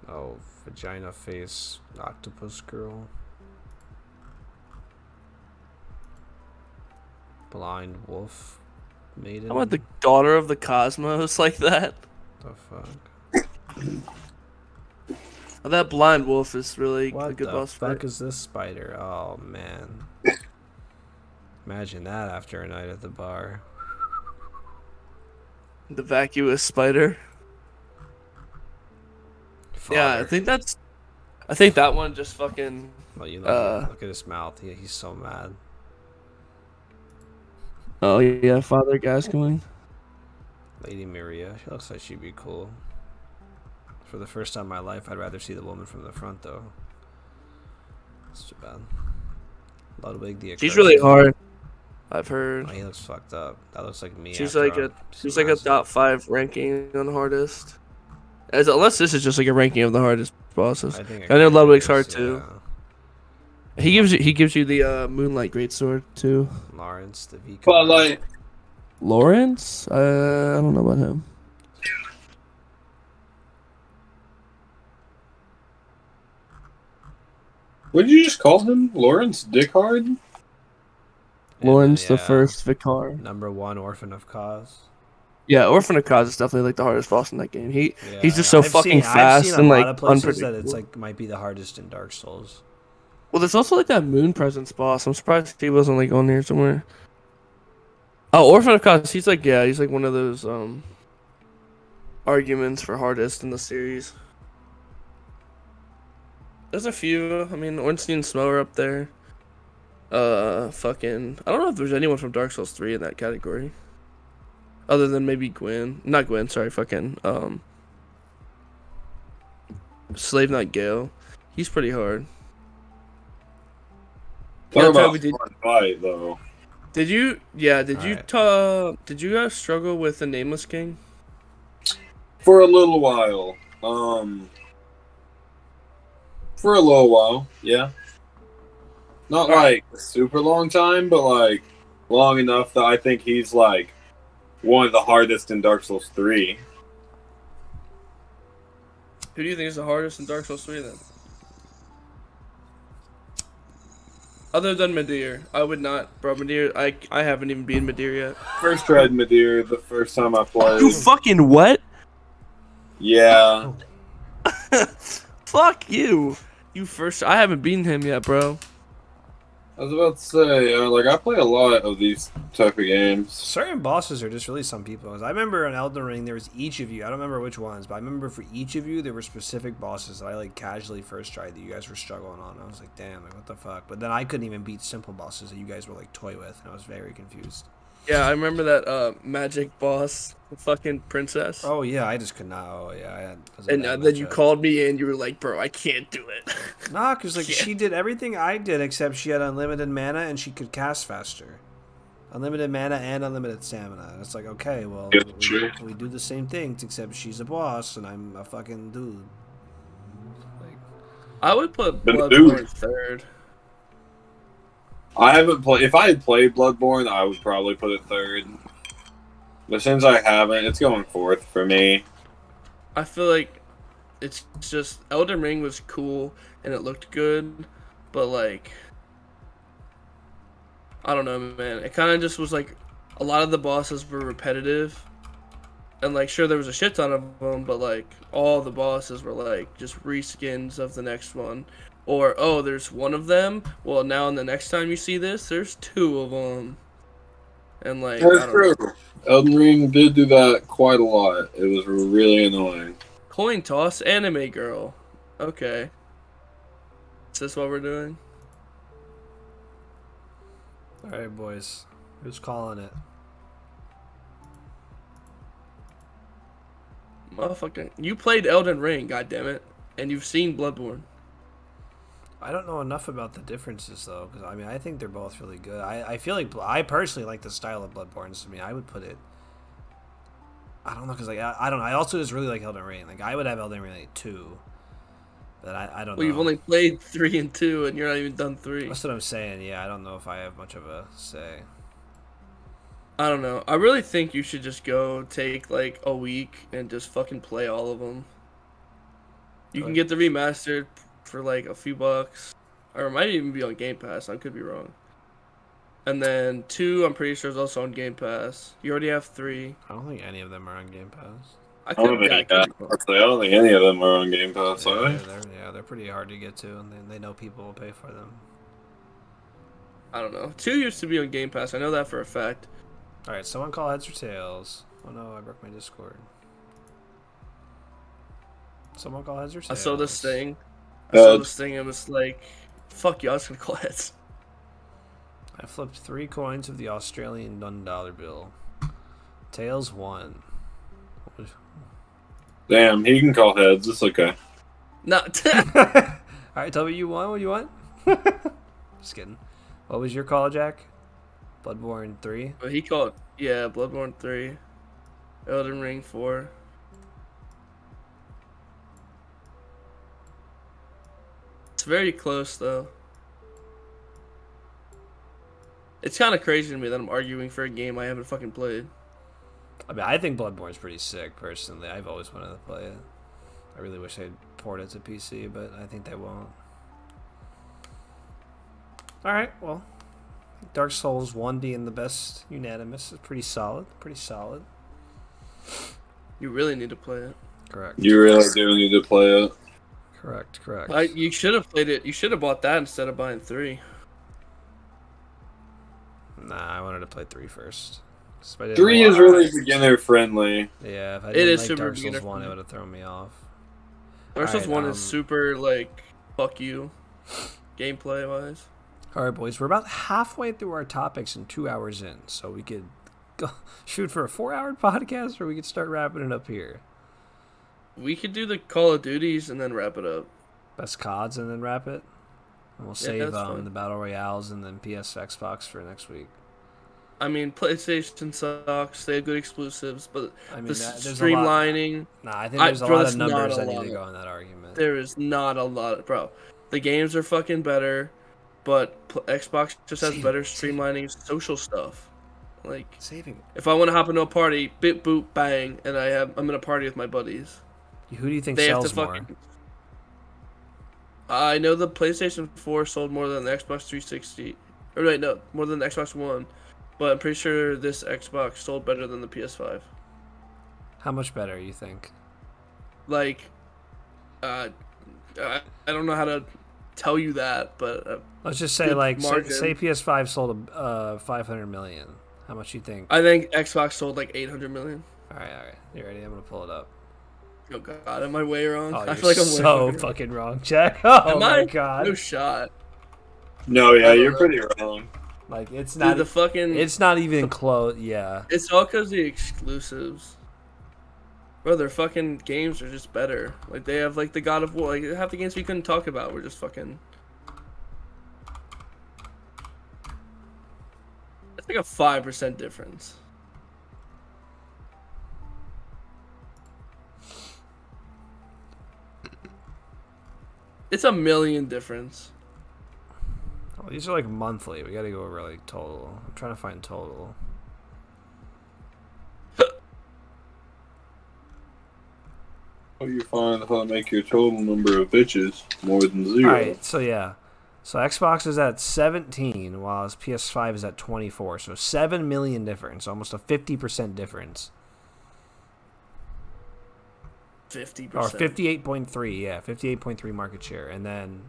Oh, vagina face octopus girl. Blind wolf maiden. How about the daughter of the cosmos like that? The fuck? Oh, that blind wolf is really a good boss fight. What the fuck is this spider? Oh, man. Imagine that after a night at the bar. The vacuous spider. Father. Yeah, I think that one just fucking. Well, you look at his mouth. He's so mad. Oh yeah, Father Gascoigne. Lady Maria. She looks like she'd be cool. For the first time in my life, I'd rather see the woman from the front, though. That's too bad. Ludwig the Accursed. She's really hard. I've heard. Oh, he looks fucked up. That looks like me. She's like a top 5 ranking on the hardest. Unless this is just like a ranking of the hardest bosses. I know Ludwig's hard too. Yeah. He gives you the Moonlight Greatsword too. Lawrence the V. Spotlight. Lawrence? I don't know about him. What did you just call him? Lawrence Dickhard? Lawrence the First Vicar. #1 Orphan of Cause. Yeah, Orphan of Cause is definitely like the hardest boss in that game. He's just so fucking fast and like unpredictable. That it's like might be the hardest in Dark Souls. Well, there's also like that Moon Presence boss. I'm surprised he wasn't like on here somewhere. Oh, Orphan of Cause. He's like one of those arguments for hardest in the series. There's a few. I mean, Ornstein and Smough are up there. Fucking. I don't know if there's anyone from Dark Souls 3 in that category. Other than maybe Gwen. Not Gwen, sorry, fucking, Slave Knight Gale. He's pretty hard. Talk about fun fight, though. Did you guys struggle with the Nameless King? For a little while. For a little while, yeah. Not like a super long time, but like long enough that I think he's like one of the hardest in Dark Souls 3. Who do you think is the hardest in Dark Souls 3 then? Other than Midir. I would not, bro. Midir, I haven't even beaten Midir yet. First tried Midir the first time I played. You fucking what? Yeah. Fuck you. I haven't beaten him yet, bro. I was about to say, like, I play a lot of these type of games. Certain bosses are just really some people. I remember in Elden Ring, there was each of you. I don't remember which ones, but I remember for each of you, there were specific bosses that I, like, casually first tried that you guys were struggling on. I was like, damn, like, what the fuck? But then I couldn't even beat simple bosses that you guys were, like, toy with, and I was very confused. Yeah, I remember that magic boss, the fucking princess. Oh, yeah, I just could not. Oh, yeah. And then you called me and you were like, bro, I can't do it. Nah, because, like, she did everything I did except she had unlimited mana and she could cast faster. Unlimited mana and unlimited stamina. And it's like, okay, well, we do the same things except she's a boss and I'm a fucking dude. Like, I would put Bloodborne third. I haven't played. If I had played Bloodborne, I would probably put it third. But since I haven't, it's going fourth for me. I feel like it's just Elden Ring was cool and it looked good, but like I don't know, man. It kind of just was like a lot of the bosses were repetitive. And, like, sure, there was a shit ton of them, but, like, all the bosses were, like, just reskins of the next one. Or, oh, there's one of them. Well, now, the next time you see this, there's two of them. And, like, I That's don't true. know. Elden Ring did do that quite a lot. It was really annoying. Coin toss anime girl. Okay. Is this what we're doing? Alright, boys. Who's calling it? Motherfucker. You played Elden Ring, goddammit. And you've seen Bloodborne. I don't know enough about the differences, though, because, I mean, I think they're both really good. I feel like, I personally like the style of Bloodborne, so, I mean, I would put it, I don't know, because, like, I don't know, I also just really like Elden Ring. Like, I would have Elden Ring, like, 2, but I don't know. Well, you've only played 3 and 2, and you're not even done 3. That's what I'm saying, yeah, I don't know if I have much of a say. I don't know. I really think you should just go take, like, a week and just fucking play all of them. You can get the remastered for, like, a few bucks. Or it might even be on Game Pass. I could be wrong. And then 2, I'm pretty sure, is also on Game Pass. You already have 3. I don't think any of them are on Game Pass. I don't think any of them are on Game Pass, yeah, are they? They're pretty hard to get to, and they know people will pay for them. I don't know. 2 used to be on Game Pass. I know that for a fact. Alright, someone call heads or tails. Oh no, I broke my Discord. Someone call heads or tails. I saw this thing. And was like, fuck you, I was gonna call heads. I flipped 3 coins of the Australian $1 bill. Tails won. Damn, he can call heads. It's okay. No. Alright, tell me you won. What do you want? Just kidding. What was your call, Jack? Bloodborne 3? But he called, yeah, Bloodborne 3. Elden Ring 4. It's very close, though. It's kind of crazy to me that I'm arguing for a game I haven't fucking played. I mean, I think Bloodborne's pretty sick, personally. I've always wanted to play it. I really wish they'd port it to PC, but I think they won't. Alright, well. Dark Souls 1 being the best unanimous is pretty solid. Pretty solid. You really need to play it. Correct. You really do need to play it. Correct. You should have played it. You should have bought that instead of buying 3. Nah, I wanted to play 3 first. 3 is really beginner friendly. Yeah, if I It didn't is like super Dark Souls beginner 1, it friendly. would have thrown me off. Dark Souls Alright, 1 is super, like, fuck you, gameplay-wise. Alright, boys, we're about halfway through our topics and 2 hours in, so we could go shoot for a 4-hour podcast, or we could start wrapping it up here. We could do the Call of Duties and then wrap it up. Best CODs and then wrap it. And we'll save that's fine. the Battle Royales and then PS Xbox for next week. I mean, PlayStation sucks. They have good exclusives, but I mean, the there's streamlining... Nah, I think there's a lot that's of numbers not a that need lot. to go in that argument. There is not a lot, bro. The games are fucking better, but Xbox just has better streamlining social stuff. Like, Saving. if I want to hop into a party, bit boop bang, and I'm in a party with my buddies. Who do you think They have to sells more? fucking. I know the PlayStation 4 sold more than the Xbox 360. Or wait, no, more than the Xbox One. But I'm pretty sure this Xbox sold better than the PS5. How much better, you think? Like, I don't know how to tell you that, but Let's just say, good like, margin. say PS5 sold 500 million. How much you think? I think Xbox sold like 800 million. All right. You ready? I'm gonna pull it up. Oh god, am I way wrong? Oh, I you're feel like I'm so way fucking wrong, Jack. Oh Am my I? god. No shot. No, yeah, you're pretty wrong. Like, it's Dude, not. the fucking. It's not even close. Yeah. It's all because the exclusives. Bro, their fucking games are just better. Like, they have, like, the God of War. Like, half the games we couldn't talk about were just fucking... It's like a 5% difference. It's a million difference. Oh, these are like monthly. We gotta go over like total. I'm trying to find total. How do you find how to make your total number of bitches more than 0? Alright, so yeah. So Xbox is at 17, while his PS5 is at 24. So 7 million difference, almost a 50% difference. 50%. Or 58.3, yeah, 58.3 market share. And then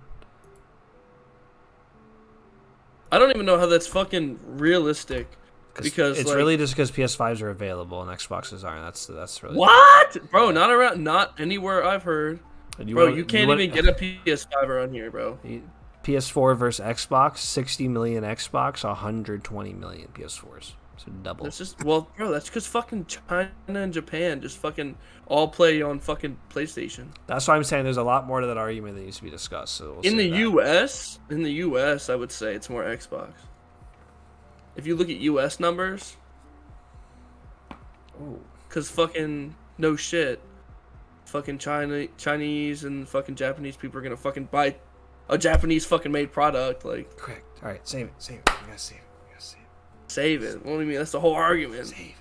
I don't even know how that's fucking realistic. Because it's like, really just because PS5s are available and Xboxes aren't. That's really what, bro? Not anywhere I've heard. You you can't even get a PS5 around here, bro. PS4 versus Xbox, 60 million Xbox, 120 million PS4s. So double. That's just bro. That's because fucking China and Japan just fucking all play on fucking PlayStation. That's why I'm saying there's a lot more to that argument that needs to be discussed. So we'll in the US, I would say it's more Xbox. If you look at US numbers, because fucking no shit, fucking Chinese and fucking Japanese people are gonna fucking buy a Japanese fucking made product. Like, correct. All right, save it. You gotta save it. Save it. What do you mean? That's the whole argument. Save it.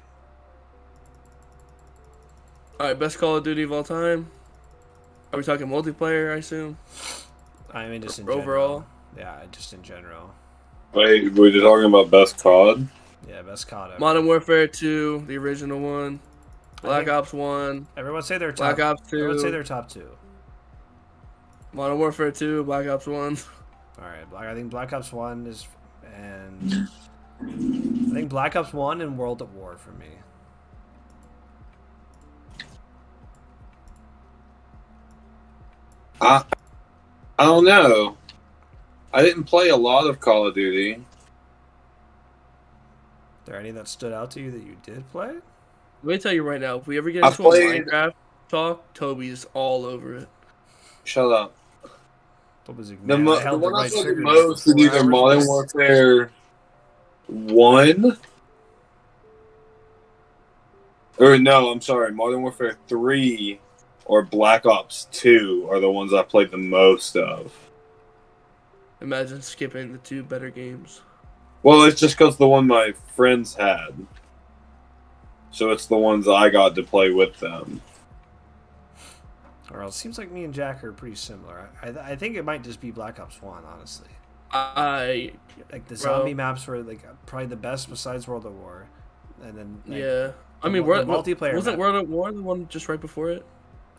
All right, best Call of Duty of all time. Are we talking multiplayer? I assume. I mean, just in overall. General. Yeah, just in general. Wait, were you talking about best COD? Yeah, best COD ever. Modern Warfare 2, the original one. Black Ops 1. Everyone say their top. Black Ops 2. Everyone say their top 2. Modern Warfare 2, Black Ops 1. All right, I think Black Ops 1 is, and I think Black Ops 1 and World at War for me. I don't know. I didn't play a lot of Call of Duty. Are there any that stood out to you that you did play? Let me tell you right now, if we ever get into a Minecraft talk, Toby's all over it. Shut up. The one I played the most is either Modern Warfare 1 or no, I'm sorry, Modern Warfare 3 or Black Ops 2 are the ones I played the most of. Imagine skipping the 2 better games. Well, it's just because the one my friends had. So it's the ones I got to play with them. Or else, it seems like me and Jack are pretty similar. I think it might just be Black Ops 1, honestly. Like the zombie maps were like probably the best besides World at War. And then yeah. I mean, multiplayer wasn't World at War the one just right before it?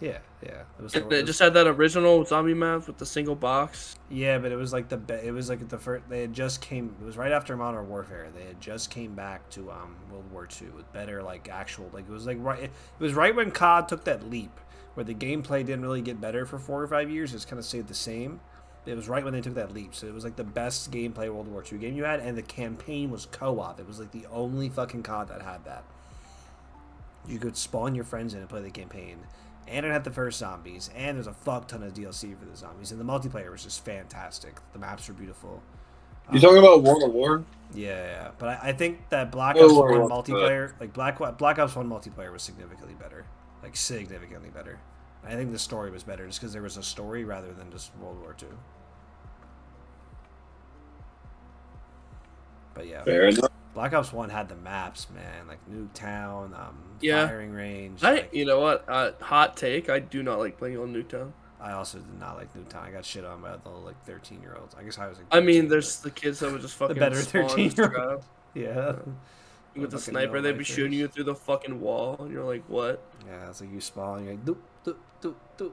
Yeah. It was it just had that original zombie map with the single box. Yeah, but it was like the first. They had just came. It was right after Modern Warfare. They had just came back to World War II with better like actual like it was like right. It was right when COD took that leap where the gameplay didn't really get better for 4 or 5 years. It's kind of stayed the same. It was right when they took that leap. So it was like the best gameplay World War II game you had, and the campaign was co-op. It was like the only fucking COD that had that. You could spawn your friends in and play the campaign. And it had the first zombies, and there's a fuck ton of DLC for the zombies, and the multiplayer was just fantastic. The maps were beautiful. You talking about World of War? Yeah. But I think that Black Ops 1 multiplayer, like Black Ops 1 multiplayer was significantly better. Like, significantly better. I think the story was better just because there was a story rather than just World War II. But yeah. Fair enough. Black Ops 1 had the maps, man, like Nuketown, firing range. You know what? Hot take. I do not like playing on Nuketown. I also did not like Nuketown. I got shit on by the like 13-year-olds. I guess I was. Like 13, I mean, there's the kids that would just fucking the better 13-year-olds. Yeah. With the sniper, they'd be shooting you through the fucking wall, and you're like, "What?" Yeah, it's like you spawn, you're like, doop, doop, doop, doop.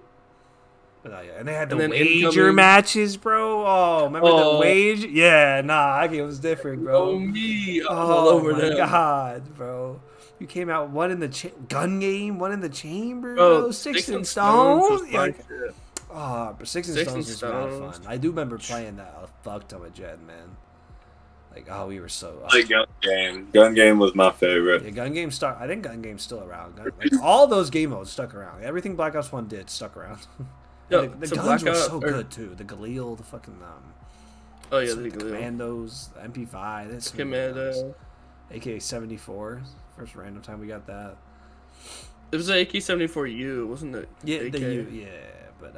But and they had the then wager matches, bro. Oh, remember the wager? Yeah, nah, that game was different, bro. Oh, me. I was all over my God, bro. You came out one in the gun game, one in the chamber, bro. Sticks and Stones. But Sticks and Stones was mad fun. I do remember playing that a fuck ton of Jen, man. Like, we were so. Like Gun Game. Gun Game was my favorite. Yeah, Gun Game stuck. I think Gun Game's still around. Like, all those game modes stuck around. Everything Black Ops 1 did stuck around. The guns were so good too. The Galil, the fucking oh yeah, the Commandos, the MP5, this Commando, AK-74. First random time we got that. It was an AK-74U, wasn't it? Yeah, the U. Yeah, but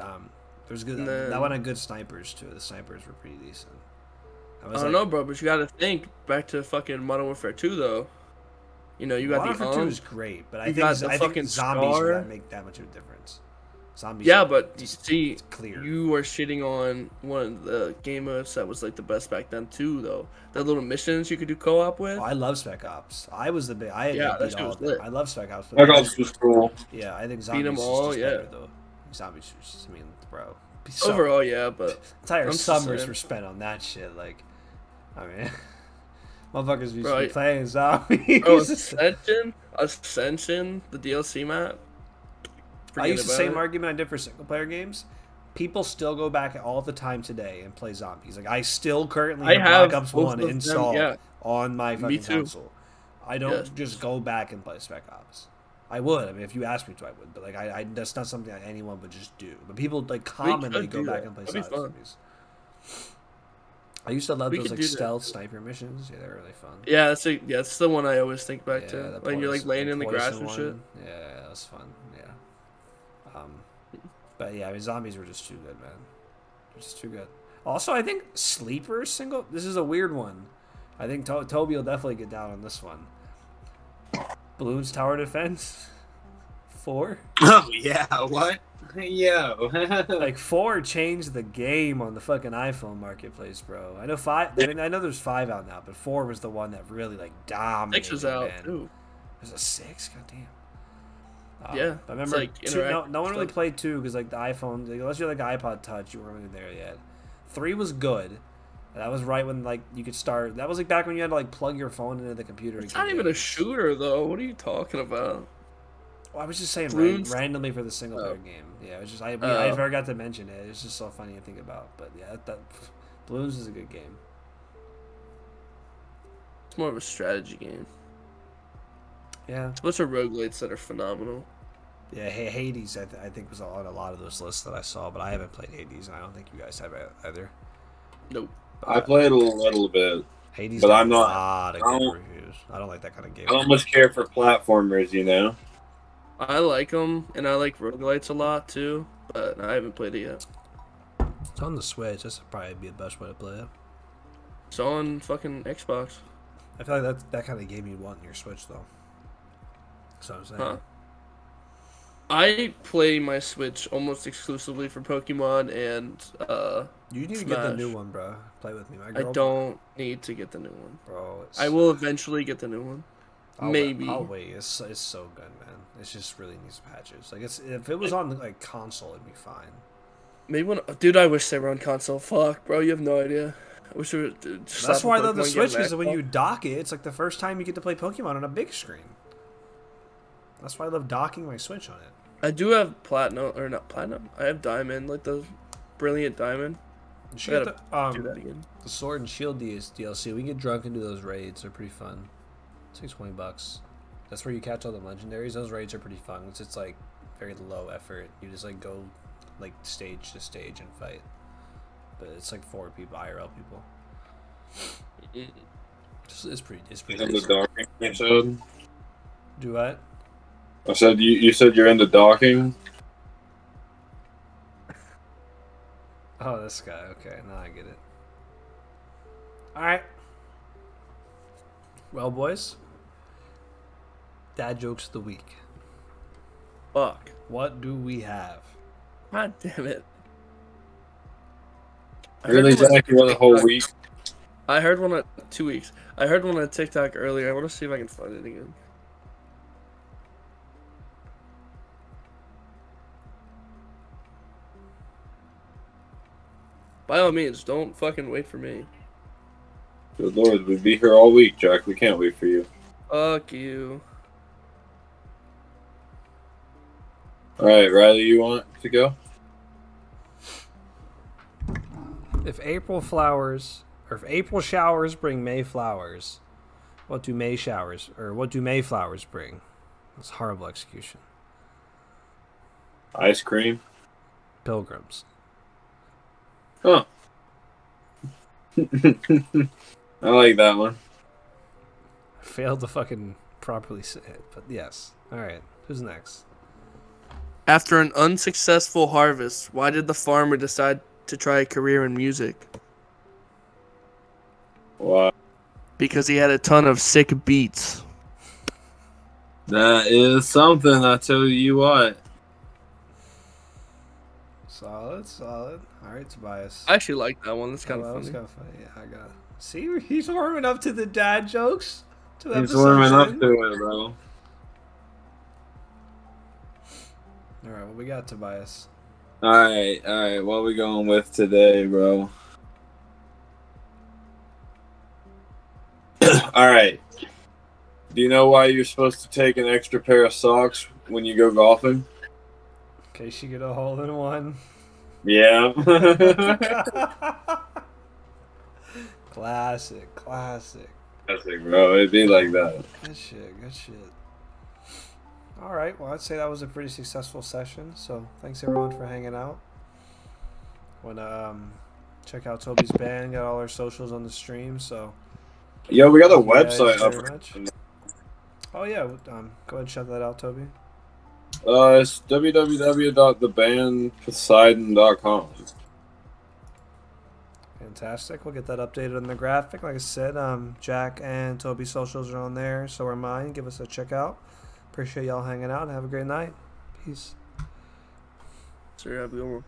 there's good. That one had good snipers too. The snipers were pretty decent. I don't know, bro, but you got to think back to fucking Modern Warfare 2 though. You know, you got Modern Warfare 2 is great, but I think zombies would not make that much of a difference. Zombies. Yeah, but see, clear. you are shitting on one of the game modes that was like the best back then too, though. The little missions you could do co-op with. Oh, I love Spec Ops. I was the big. I Yeah, beat that shit all was of them. lit. I love Spec Ops. But Spec Ops was cool. Yeah, I think Beat Zombies 'em is all, just yeah. better though. Zombies is just, I mean, bro. Overall, yeah, but entire I'm just summers saying. were spent on that shit. Like, I mean, motherfuckers used to be Right. playing zombies. Oh, Ascension, the DLC map. I Forget used the about same it. argument I did for single player games. People still go back all the time today and play zombies. Like I still currently I have Black have Ops both 1 of them, installed yeah. on my Me fucking too. console. I don't Yes. just go back and play Spec Ops. I would. I mean, if you asked me to, I would. But like, I that's not something that anyone would just do. But people like commonly could go do back that. and play That'd be fun. zombies. I used to love We those could like do that. stealth sniper missions. Yeah, they're really fun. Yeah, that's the one I always think back Yeah, to. the When you're like poison- laying in the grass poison and shit. one. Yeah, that was fun. Yeah. But yeah, I mean, zombies were just too good, man. They're just too good. Also, I think sleeper single. This is a weird one. I think Toby will definitely get down on this one. Balloons Tower Defense 4. Oh yeah, what? Yo. Like 4 changed the game on the fucking iPhone marketplace, bro. I know 5. I mean, I know there's 5 out now, but 4 was the one that really like dominated. 6 is out man. too. There's a 6. God damn. Yeah, I remember it's like two, no interactive one really stuff. played 2 because like the iPhone, like, unless you're like iPod Touch, you weren't really there yet. 3 was good. And that was right when like you could start. That was like back when you had to like plug your phone into the computer. It's to not get even a games. shooter though. What are you talking about? Well, I was just saying Balloons- randomly for the single player Oh. game. Yeah, it was just I Oh. forgot to mention it. It's just so funny to think about. But yeah, that Balloons is a good game. It's more of a strategy game. Yeah, It's a bunch of roguelites that are phenomenal. yeah. Hades, I think was on a lot of those lists that I saw, but I haven't played Hades, and I don't think you guys have either. Nope. I played a little bit. Hades, But got I'm a not- lot of I good don't- reviews. I don't like that kind of game. I don't much care for platformers, you know. I like them, and I like roguelites a lot too, but I haven't played it yet. It's on the Switch. That's probably be the best way to play it. It's on fucking Xbox. I feel like that's that kind of game you want in your Switch, though. That's what I'm saying. Huh. I play my Switch almost exclusively for Pokemon and You need to get the Smash. new one, bro. Play with me. My I girl, don't need to get the new one. Bro, it's, I will eventually get the new one. Maybe. I'll wait. It's so good, man. It just really needs patches. Like it's if it was on like console, it'd be fine. Maybe when, dude, I wish they were on console. Fuck, bro, you have no idea. I wish they were. That's why I love the Switch because when you dock it, it's like the first time you get to play Pokemon on a big screen. That's why I love docking my Switch on it. I do have platinum or not platinum. I have diamond, like the brilliant diamond. You should get Do that again. the Sword and Shield DLC. We can get drunk and do those raids. They're pretty fun. It's like $20. That's where you catch all the legendaries. Those raids are pretty fun. It's like very low effort. You just like go like stage to stage and fight. But it's like 4 people, IRL people. It's pretty. It's pretty. In the decent. docking episode. Do what? I said you said you're into docking. Oh, this guy. Okay, now I get it. All right. Well, boys. Dad jokes of the week. Fuck. What do we have? God damn it. I Really, heard one on Jack? You want a whole TikTok- week? I heard one at 2 weeks. I heard one on TikTok earlier. I want to see if I can find it again. By all means, don't fucking wait for me. Good lord, we'd be here all week, Jack. We can't wait for you. Fuck you. All right, Riley, you want to go? If April showers bring May flowers, what do May flowers bring? That's horrible execution. Ice cream. Pilgrims. Huh. I like that one. I failed to fucking properly say it, but yes. All right, who's next? After an unsuccessful harvest, why did the farmer decide to try a career in music? Wow. Because he had a ton of sick beats. That is something, I tell you what. Solid, solid. All right, Tobias. I actually like that one. That's kind of That was funny. kind of funny. Yeah, I got. See, he's warming up to the dad jokes. He's warming up to it, bro. All right, what we got, Tobias? All right. What we going with today, bro? All right. Do you know why you're supposed to take an extra pair of socks when you go golfing? In case you get a hole in one. Yeah. Classic. Classic, bro. It'd be like that. Good shit. All right, well, I'd say that was a pretty successful session. So thanks everyone for hanging out. Wanna check out Toby's band? Got all our socials on the stream. So. Yo, we got a Thank you guys website up. very much. Oh yeah, go ahead and shout that out, Toby. It's www.thebandposeidon.com. Fantastic. We'll get that updated on the graphic. Like I said, Jack and Toby's socials are on there. So are mine. Give us a check out. Appreciate y'all hanging out and have a great night. Peace. Sir, have a good one.